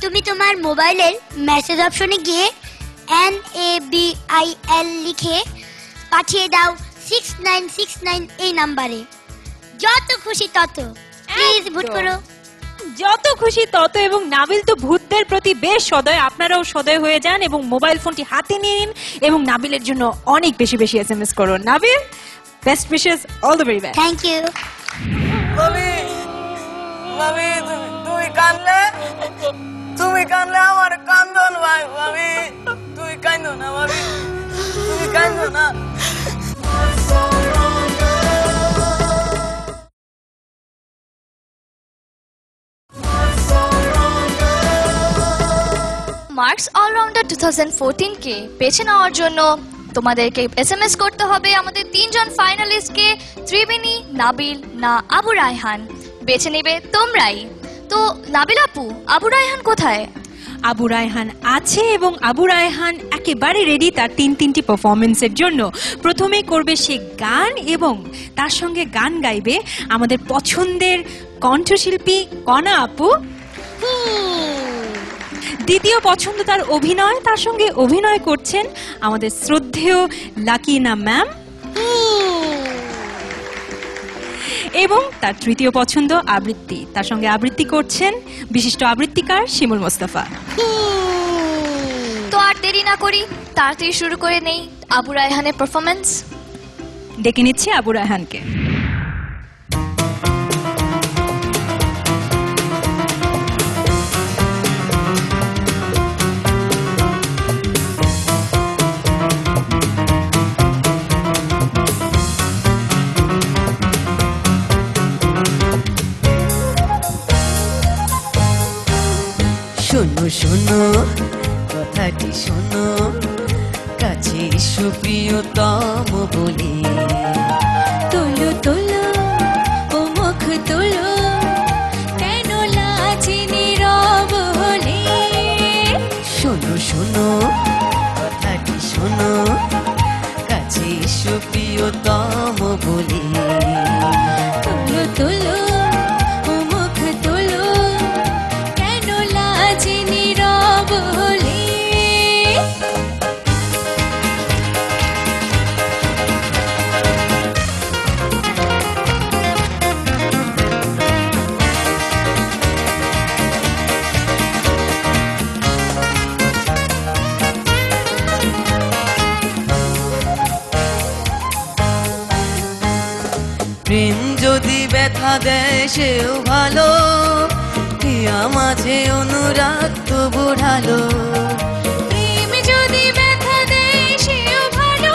তুমি তোমার মোবাইলের মেসেজ অপশনে গিয়ে NABIL লিখে পাঠিয়ে দাও 6969 এই নাম্বারে। যত খুশি তত, প্লিজ ভোট করো। যত খুশি তত। এবং নাবিল তো ভূতদের প্রতি বেশ সদয়, আপনারাও সদয় হয়ে যান এবং মোবাইল ফোনটি হাতে নিয়ে নিন এবং নাবিলের জন্য অনেক বেশি বেশি SMS করুন। Nabil, best wishes, all the very best. Thank you. মামি, মামি তুই কাঁদলে, তুমি কাঁদলে আমার কান্দন ভাই। মামি তুই কাঁদো না, মামি তুমি কাঁদো না। মার্কস অলরাউন্ডার 2014 কে বেছে নেওয়ার জন্য তোমাদেরকে SMS করতে হবে আমাদের তিনজন ফাইনালিস্টকে, ত্রিবেণী, নাবিল না আবু রায়হান। বেছে নেবে তোমরাই। তো নাবিল আপু, আবু রায়হান কোথায়? আবু রায়হান আছে এবং আবু রায়হান একেবারে রেডি তার তিনটি পারফরমেন্সের জন্য। প্রথমেই করবে সে গান এবং তার সঙ্গে গান গাইবে আমাদের পছন্দের কণ্ঠশিল্পী কণা আপু। দ্বিতীয় পছন্দ তার অভিনয়, তার সঙ্গে অভিনয় করছেন আমাদের শ্রদ্ধেয় লাকিনা ম্যাম। এবং তার তৃতীয় পছন্দ আবৃত্তি, তার সঙ্গে আবৃত্তি করছেন বিশিষ্ট আবৃত্তিকার শিমুল মোস্তফা। তো আর দেরি না করি, তাড়াতাড়ি শুরু করে নেই আবু রায়হানের পারফরমেন্স। ডেকে নিচ্ছি আবু রায়হানকে। শোনো শোনো কথাটি শোনো কাছে এসো প্রিয়তম বলে তোলো তোলো ও মুখ তোলো কেন লাজে নীরব হলে শোনো শোনো কথাটি শোনো কাছে এসো প্রিয়তম বলে তোলো তোলো ও মুখ তোলো কেন লাজে নীরব হলে প্রেম যদি ব্যথা দেয় সেও ভালো হিয়া মাঝে অনুরাগ তো বোঝালো প্রেম যদি ব্যথা দেয় সেও ভালো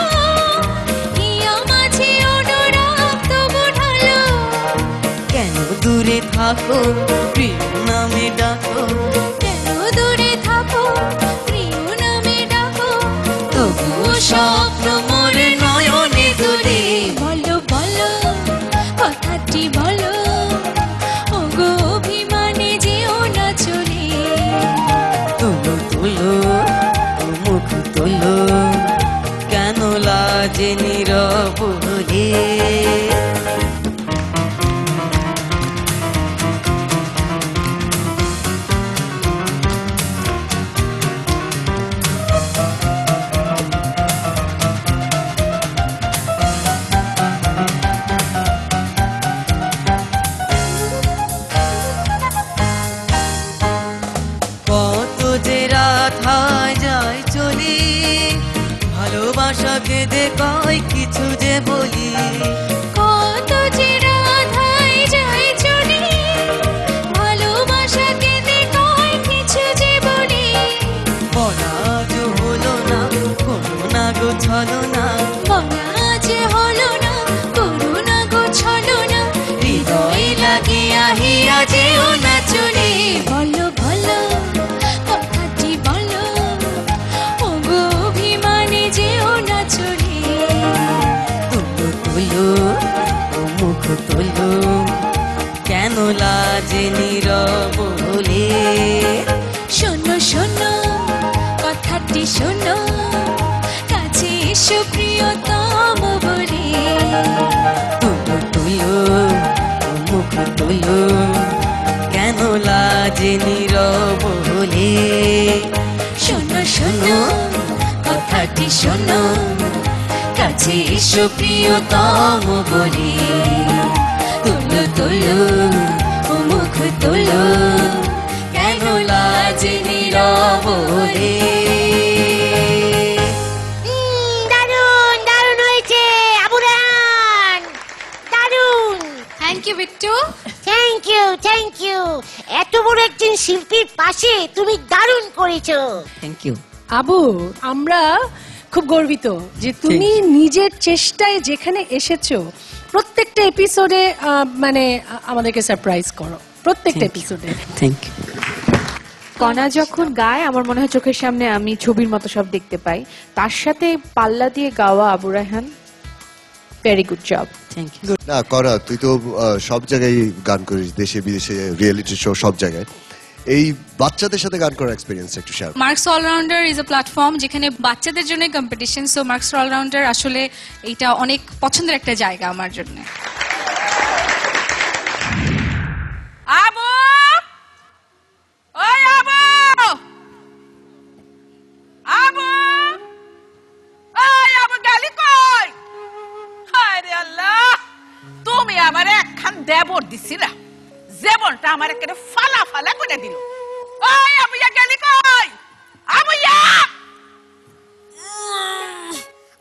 হিয়া মাঝে অনুরাগ তবু ঢালো কেন দূরে থাকো প্রিয় নামে ডাকো কেন দূরে থাকো প্রিয় নামে ডাকো তবুও স্বপ্ন মরে নয়নে দূরে বলো বলো কথাটি বলো ওগো অভিমানে যেও না চলে তুলো তুলো ও মুখ তুলো কেন লাজে নীরব হলে কত যে রাত হয় যায় চলি ভালোবাসা কেঁদে কয় কিছু যে বলি কত যে রাত হয় যায় চলে ভালোবাসা কেঁদে কয় কিছু যে বলি বলা আজ হলো না কোনো না গো ছলো না বলা যে হলো না করুণা গো ছলো না হৃদয় লাগিয়া হিয়া যেও না চলে বলো বলো কথাটি বলো ওগো অভিমানে যেও না চলে তুলো তুলো ও মুখ তুলো কেন লাজে নীরব হলে শোনো শোনো কথাটি শোনো কাছে এসো প্রিয়তম বলে তুলো তুলো ও মুখ তুলো কেন লাজে নীরব হলে শোনো শোনো কথাটি শোনো কাছে এসো প্রিয়তম বলে তোলো তোলো ও মুখ তোলো কেন লাজে নীরব হলে দারুণ দারুণ হয়েছে আবুরান দারুণ thank you Bittu thank you এত বড় একজন শিল্পীর পাশে তুমি দারুণ করেছো থ্যাংক ইউ আবু আমরা খুব গর্বিত যে তুমি নিজের চেষ্টায় যেখানে এসেছো প্রত্যেকটা এপিসোডে মানে আমাদেরকে সারপ্রাইজ করো প্রত্যেকটা এপিসোডে থ্যাংক ইউ কণা যখন গায় আমার মনে হয় চোখের সামনে আমি ছবির মতো সব দেখতে পাই তার সাথে পাল্লা দিয়ে গাওয়া Abu Rayhan very good job thank you না করা তুই তো সব জায়গায় গান করিস দেশে বিদেশে রিয়েলিটি শো সব জায়গায় এই বাচ্চাদের সাথে গান করার এক্সপেরিয়েন্স একটু share Marks allrounder is a platform যেখানে বাচ্চাদের জন্য কম্পিটিশন সো মার্কস অলরাউন্ডার আসলে এটা অনেক পছন্দের একটা জায়গা আমার জন্য আবু ওই আবু আবু ওই আবু গালি কই হায় রে আল্লাহ তুমি আমার একখান দেবর দিছিলা জেবরটা আমার একেবারে ফালা ফালা করে দিল ওই আবু ইয়া গালি কই আবু ইয়া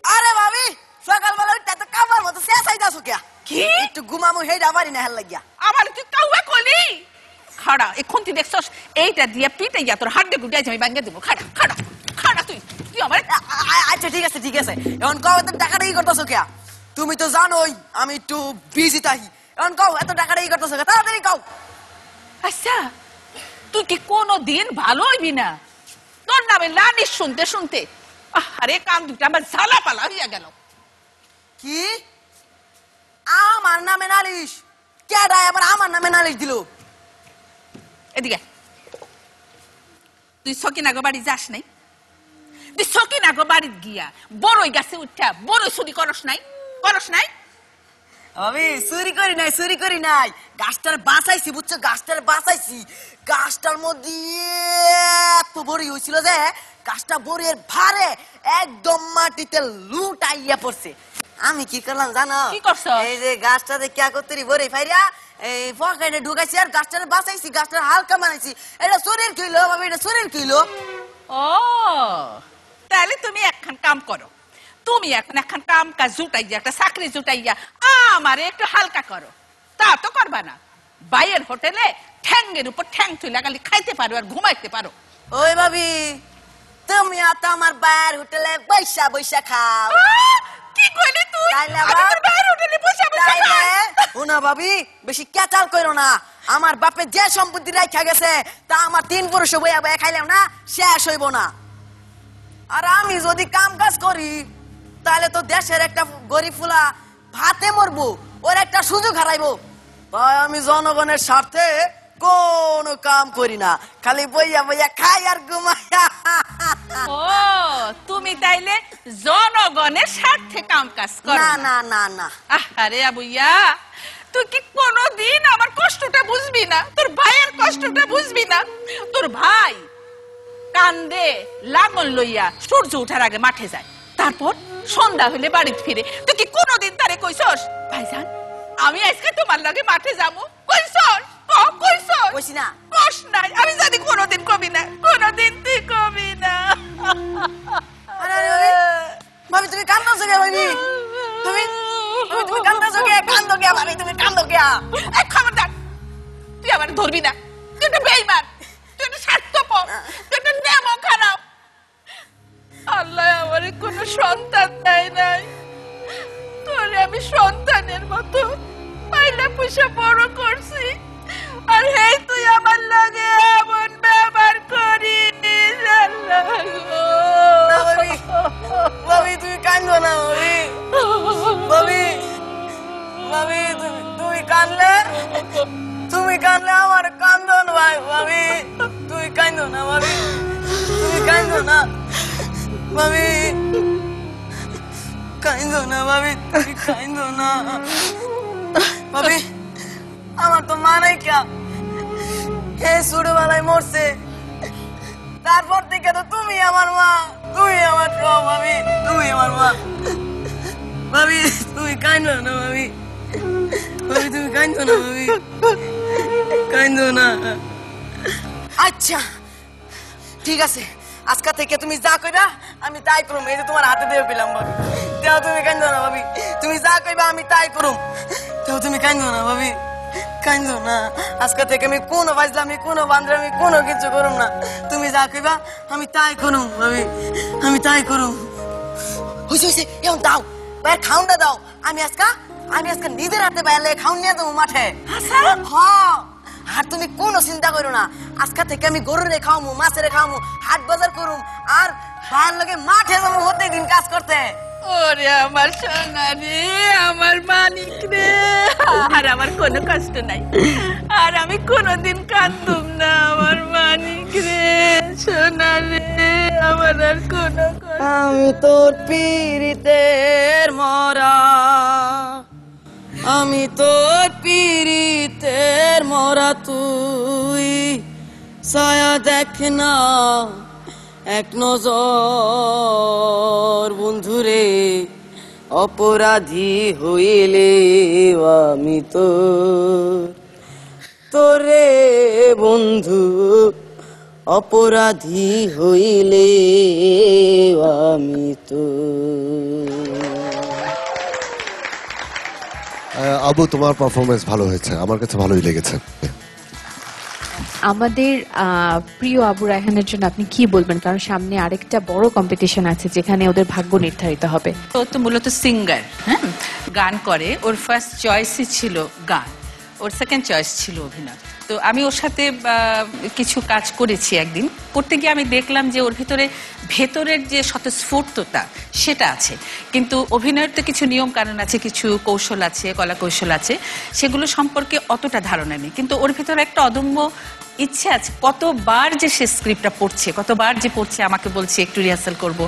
আরে ভাবি সকালবেলা উঠতে তো কামার মতো শেষ হয়ে যাচ্ছ কে কি একটু ঘুমামু হেই ডাবারি না হেল লাগিয়া আবার তুই কাউয়া কলি খাড়া এখন তুই দেখছস এইটা দিয়ে পিটে গিয়া তোর হাড্ডি গুড়িয়ে আমি ভাঙিয়ে দিব খাড়া খাড়া খাড়া তুই তুই আমার আচ্ছা ঠিক আছে এখন কও এত টাকাটা কি করতেছো কে তুমি তো জানোই আমি একটু বিজি তাই এখন কও এত টাকাটা কি করতেছো কে তাড়াতাড়ি কও আচ্ছা তুই কি কোনোদিন ভালো হইবি না? তোর নামে নালিশ শুনতে শুনতে আরে কান দুটা আমার ঝালা পালা হইয়া গেল। কি আমার নামে নালিশ? কেডা আবার আমার নামে নালিশ দিল? এদিকে তুই সকিনাগো বাড়ি যাস নাই? তুই সকিনাগো বাড়ি গিয়া বড়ই গাছে উঠা বড়ই চুরি করস নাই? আমি চুরি করি নাই গাছটার বাঁচাইছি, বুঝছো? গাছটার বাঁচাইছি। গাছটার মধ্যে এত বড়ি হয়েছিল যে গাছটা বড়ির ভারে একদম মাটিতে লুটাইয়া পড়ছে। আমি কি করলাম জানো? কি করছো? এই যে গাছটাতে কি করতে বড়ি ফাইরা এই পকেটে ঢুকাইছি আর গাছটার বাঁচাইছি, গাছটার হালকা বানাইছি। এটা শরীর কইলো ভাবি, এটা শরীর কইলো। ও তাহলে তুমি একখান কাম করো, তুমি এখন একখান কাম কাজ জুটাইয়া একটা চাকরি জুটাইয়া আমারে একটু হালকা করো। তা তো করবা না, বাইয়ের হোটেলে ঠ্যাঙ্গের উপর ঠ্যাং তুলে গালি খাইতে পারো আর ঘুমাইতে পারো। ওই ভাবি তুমি তো আমার বাইরের হোটেলে বৈশা বৈশা খাও। কি কইলি তুই? আমি তোর বাইরের হোটেলে বৈশা বৈশা খাই? ওনা ভাবি বেশি ক্যাচাল কইরো না। আমার বাপে যে সম্পত্তি রাইখা গেছে তা আমার 3 পুরুষ বইয়া বইয়া খাইলাম না, শেষ হইব না। আর আমি যদি কাম কাজ করি তাহলে তো দেশের একটা গরিব ফুলা ভাতে মরবো, ওর একটা সুযোগ হারাইবো। তাই আমি জনগণের স্বার্থে কোনো কাম করি না, খালি বইয়া বইয়া খাই আর ঘুমাই। ও তুমি তাইলে জনগণের স্বার্থে কাম কাজ করো? না না না না। আরে আবুইয়া তুই কি কোনোদিন আমার কষ্টটা বুঝবি না? তোর ভাইয়ের কষ্টটা বুঝবি না? তোর ভাই কান্দে লাঙল লইয়া সূর্য ওঠার আগে মাঠে যায়, তারপর সন্ধ্যা হইলে বাড়িতে ফিরে। তুই কি কোনোদিন তারে কইছস ভাইজান আমি আজকে তোমার লগে মাঠে যাবো? কইছস? কইছস? কইছি না। কস নাই। আমি জানি কোনোদিন কবি না, কোনোদিন তুই কবি না। আরে ভাবি তুমি কান্দছো কে? ভাবি তুমি কান্দছো কে? কান্দো কে ভাবি? তুমি কান্দো কে? এই খবরদার, তুই আমার ধরবি না। তুই একটা বেঈমান, তুই একটা স্বার্থপর, তুই একটা নেমো খারাপ। আল্লাহ আমারে কোনো সন্তান দেয় নাই, তোরে আমি সন্তানের মতো পাইলা পুষা বড় করছি, আর হে তুই আমার লাগে এমন ব্যবহার করিস। ভাবি তুমি কান্দো না। ভাবি ভাবি তুমি কান্দলে আমার কান্দন ভাই। ভাবি তুমি কান্দো না, ভাবি তুমি কান্দো না, ভাবি কান্দো না, ভাবি তুমি কান্দো না। ভাবি আমার তো মা নাই কে, হে ছোটবেলায় মরছে, তারপর থেকে তো তুমি আমার মা, তুমি আমার সব। ভাবি তুমি আমার মা। ভাবি তুমি কান্দো না, ভাবি ভাবি তুমি কান্দো না, ভাবি কান্দো না। আচ্ছা ঠিক আছে, আজকে থেকে তুমি যা কইবা আমি তাই করুম। এই যে তোমার হাতে দিয়ে পেলাম ভাবি, তেও তুমি কান্দো না ভাবি। তুমি যা কইবা আমি তাই করুম, তেও তুমি কান্দো না ভাবি, কান্দো না। আজকে থেকে আমি কোনো বাজলামি, কোনো বান্দরামি, কোনো কিছু করুম না। তুমি যা কইবা আমি তাই করুম ভাবি, আমি তাই করুম। হইছে হইছে, এখন দাও বাইরে খাউনটা দাও। আমি আজকে নিজের হাতে বাইরে খাউন নিয়ে যাবো মাঠে। হ্যাঁ, আর তুমি কোনো চিন্তা করো না, আজকে থেকে আমি গরুরে খাওয়ামু, মাছেরে খাওয়ামু, হাট বাজার করুম, আর ভাইয়ের লগে মাঠে যাবো প্রত্যেকদিন কাজ করতে। ওরে আমার সোনা রে, আমার মানিক রে, আর আমার কোনো কষ্ট নাই, আর আমি কোনোদিন কাঁদতুম না। আমার মানিক রে, সোনা রে, আমার আর কোনো কষ্ট। আমি তোর পীড়িতের মরা, আমি তোর পীড়িতের মরা, তুই ছায়া দেখ না এক নজর বন্ধুরে, অপরাধী হইলে আমি তোরে বন্ধু, অপরাধী হইলে আমি তো। আবু তোমার পারফরমেন্স ভালো হয়েছে, আমার কাছে ভালোই লেগেছে। আমাদের প্রিয় আবু রায়হানের জন্য আপনি কি বলবেন? কারণ সামনে আরেকটা বড় কম্পিটিশন আছে যেখানে ওদের ভাগ্য নির্ধারিত হবে। ও তো মূলত সিঙ্গার, হ্যাঁ, গান করে, ওর ফার্স্ট চয়েসই ছিল গান। ওর সেকেন্ড চয়েস ছিল অভিনয়। তো আমি ওর সাথে কিছু কাজ করেছি একদিন, করতে গিয়ে আমি দেখলাম যে ওর ভেতরের যে স্বতঃস্ফূর্ততা সেটা আছে, কিন্তু অভিনয়ের তো কিছু নিয়ম কানুন আছে, কিছু কৌশল আছে, কলা কৌশল আছে, সেগুলো সম্পর্কে অতটা ধারণা নেই। কিন্তু ওর ভেতরে একটা অদম্য ইচ্ছে আছে, কতবার যে সে স্ক্রিপ্টটা পড়ছে, কতবার যে পড়ছে, আমাকে বলছে একটু রিহার্সাল করব,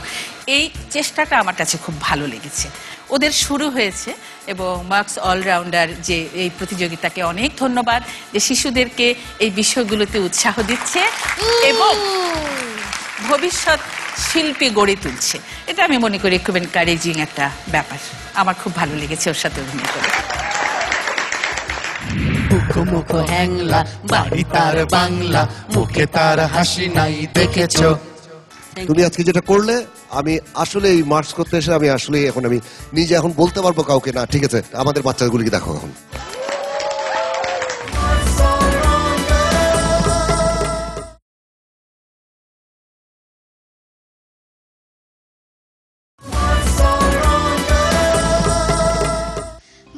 এই চেষ্টাটা আমার কাছে খুব ভালো লেগেছে। ওদের শুরু হয়েছে এবং মার্কস অলরাউন্ডার যে এই প্রতিযোগিতাকে অনেক ধন্যবাদ যে শিশুদেরকে এই বিষয়গুলোতে উৎসাহ দিচ্ছে এবং ভবিষ্যৎ শিল্পী গড়ে তুলছে। এটা আমি মনে করি খুব এনকারেজিং একটা ব্যাপার। আমার খুব ভালো লেগেছে ওর সাথে অভিনয় করে। মুখ হ্যাংলা, বাড়ি তার বাংলা, মুখে তার হাসি নাই দেখেছো। তুমি আজকে যেটা করলে, আমি আসলে এই মার্কস করতে এসে আমি আসলে এখন আমি নিজে এখন বলতে পারবো কাউকে, না ঠিক আছে আমাদের বাচ্চাগুলিকে দেখো এখন।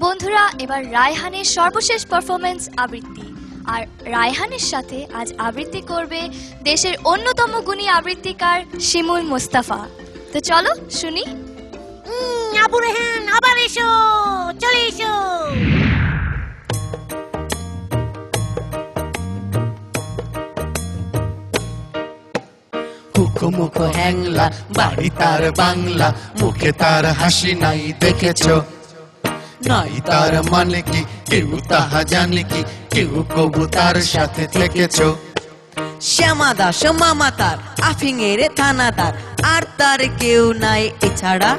বন্ধুরা, এবার রায়হানের সর্বশেষ পারফরমেন্স আবৃত্তি। আর রায়হানের সাথে আজ আবৃত্তি করবে দেশের অন্যতম গুণী আবৃত্তিকার শিমুল মোস্তাফা। তো চলো শুনি। আবু রায়হান আবার এসো, চলে এসো। মুখ হ্যাংলা, বাড়ি তার বাংলা, মুখে তার হাসি নাই দেখেছো। নাই তার মানে কি কেউ তাহা জানে কি, কেউ কবু তার সাথে থেকেছো। শ্যামা দাস মামা তার, আফিংয়ের থানাদার, আর তার কেউ নাই এছাড়া।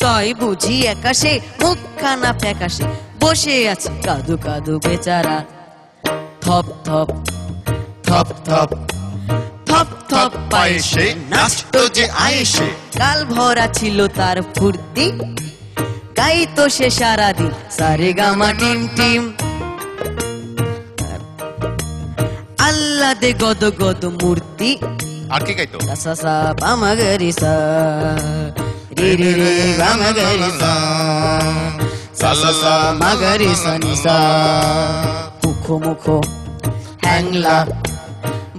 তাই বুঝি একাশে মুখখানা ফ্যাকাশে বসে আছে কাদু কাদু বেচারা। থপ থপ থপ থপ থপ থপ পায়ে সে নাচতো যে আয়েসে। কাল ভরা ছিল তার ফুর্তি, গাইতো সে সারাদিন সারে গামা টিম টিম। আল্লাহ দে গদ গদ মূর্তি। আর কি গাইতো? সা সা পামাগরি সা রে রে রে পামাগরি সা সা সা সা মাগরি সা নি সা। মুখ হ্যাংলা,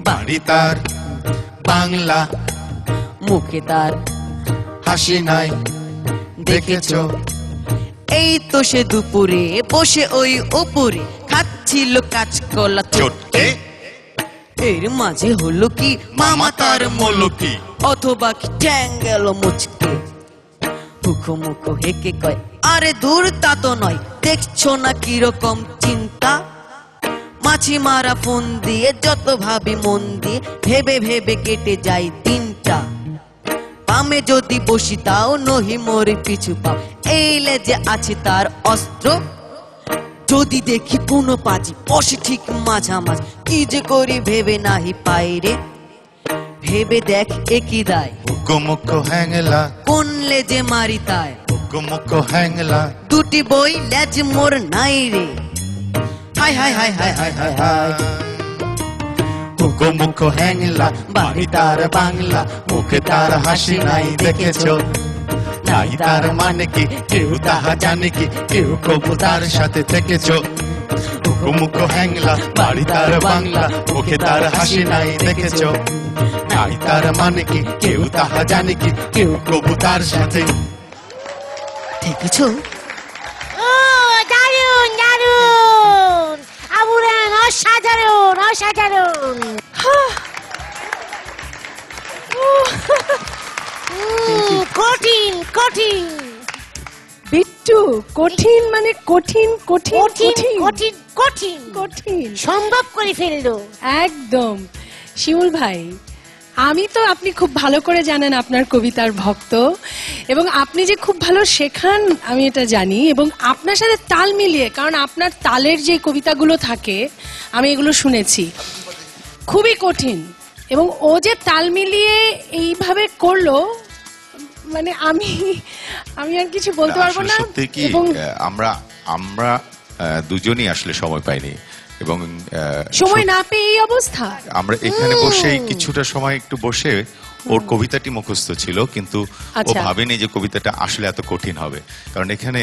বাড়ি তার বাংলা, মুখে তার হাসি নাই দেখেছো। এই তো সে দুপুরে বসে ওই ওপরে খাচ্ছিল কাঁচকলা চটকে। এর মাঝে হলো কি মামা তার মলকি, অথবা কি ট্যাং গেল মুচকে। মুখ হেকে কয়, আরে দূর তা তো নয়, দেখছো না কিরকম চিন্তা। মাছি মারা ফোন দিয়ে যত ভাবি মন দিয়ে, ভেবে ভেবে কেটে যায় দিনটা। বামে যদি বসি তাও নহি মরে পিছু পাও, এই লেজে আছে তার অস্ত্র। যদি দেখি কোনো পাজি বসে ঠিক মাঝামাঝ, কি যে করি ভেবে নাহি পাইরে। ভেবে দেখ একই দায়, মুখ হ্যাংলা, কোন লেজে মারি তাই। মুখ হ্যাংলা, দুটি বই লেজ মোর নাই রে। হাই হাই হাই হাই হাই হাই হাই। মুখ হ্যাংলা, বাড়ি তার বাংলা, মুখে তার হাসি নাই দেখেছো। নাই তার মানে কি কেউ তাহা জানে কি, কেউ কবু তার সাথে থেকেছো। মুখ হ্যাংলা, বাড়ি তার বাংলা, মুখে তার হাসি নাই দেখেছো। নাই তার মানে কি কেউ তাহা জানে কি, কেউ কবু তার সাথে থেকেছো। ও দারুন দারুন, আবু রায়হান অসাধারণ অসাধারণ। কঠিন কঠিন বিট্টু, কঠিন মানে কঠিন কঠিন কঠিন কঠিন কঠিন কঠিন কঠিন সম্ভব করে ফেললো একদম। শিমুল ভাই, আমি তো আপনি খুব ভালো করে জানেন আপনার কবিতার ভক্ত, এবং আপনি যে খুব ভালো শেখান আমি এটা জানি, এবং আপনার সাথে তাল মিলিয়ে, কারণ আপনার তালের যে কবিতাগুলো থাকে আমি এগুলো শুনেছি, খুবই কঠিন, এবং ও যে তাল মিলিয়ে এইভাবে করলো, মানে আমি আর কিছু বলতে পারবো না। সত্যি কি এবং আমরা দুজনই আসলে সময় পাইনি, এবং সময় না পেয়ে এই অবস্থা। আমরা এখানে বসে কিছুটা সময় একটু বসে ওর কবিতাটি মুখস্থ ছিল, কিন্তু ও আচ্ছা। ভাবেনি যে কবিতাটা আসলে এত কঠিন হবে। কারণ এখানে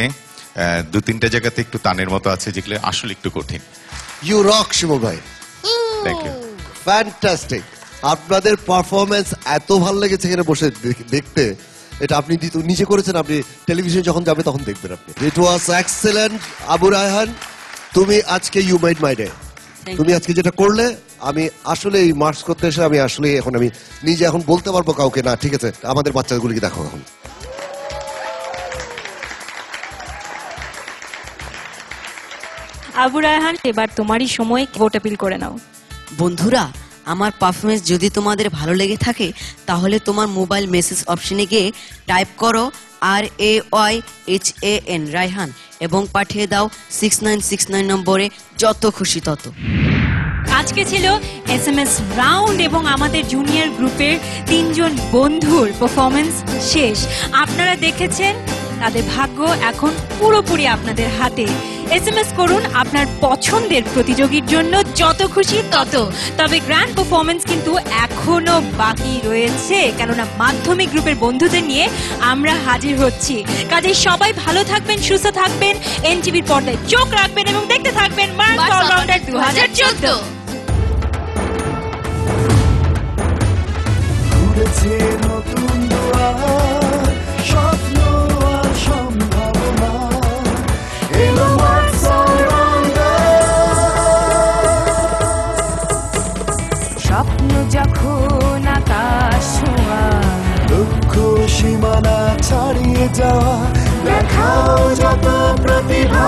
দু তিনটা জায়গাতে একটু টানের মতো আছে যেগুলো আসলে একটু কঠিন। ইউ রক শিমুল ভাই, থ্যাংক ইউ। ফ্যান্টাস্টিক। আপনাদের পারফরমেন্স এত ভালো লেগেছে এখানে বসে দেখতে, এটা আপনি নিজে করেছেন, আপনি টেলিভিশন যখন যাবে তখন দেখবেন আপনি। ইট ওয়াজ এক্সেলেন্ট। আবু রায়হান, তুমি আজকে ইউ মেড মাই ডে। তুমি আজকে যেটা করলে, আমি আসলে এই মার্কস করতে এসে আমি আসলে এখন আমি নিজে এখন বলতে পারবো কাউকে, না ঠিক আছে আমাদের বাচ্চাগুলিকে দেখো এখন। আবু রায়হান, এবার তোমারই সময়, ভোট আপিল করে নাও। বন্ধুরা, আমার পারফরমেন্স যদি তোমাদের ভালো লেগে থাকে তাহলে তোমার মোবাইল মেসেজ অপশনে গিয়ে টাইপ করো RAYHAN রায়হান এবং পাঠিয়ে দাও 6969 নম্বরে, যত খুশি তত। আজকে ছিল SMS রাউন্ড এবং আমাদের জুনিয়র গ্রুপের 3 জন বন্ধুর পারফরমেন্স শেষ। আপনারা দেখেছেন তাদের ভাগ্য এখন পুরোপুরি আপনাদের হাতে। SMS করুন আপনার পছন্দের প্রতিযোগীর জন্য, যত খুশি তত। তবে গ্র্যান্ড পারফরমেন্স কিন্তু এখনো বাকি রয়েছে, কেননা মাধ্যমিক গ্রুপের বন্ধুদের নিয়ে আমরা হাজির হচ্ছি। কাজেই সবাই ভালো থাকবেন, সুস্থ থাকবেন, NTVর পর্দায় চোখ রাখবেন এবং দেখতে থাকবেন মার্কস অলরাউন্ডার 2014। খুলেছে নতুন দুয়ার, স্বপ্ন আর সম্ভাবনা, এলো মার্কস অলরাউন্ডার। স্বপ্ন যখন আকাশ ছোঁয়া, লক্ষ্য সীমানা ছাড়িয়ে যাওয়া, দেখাও যত প্রতিভা।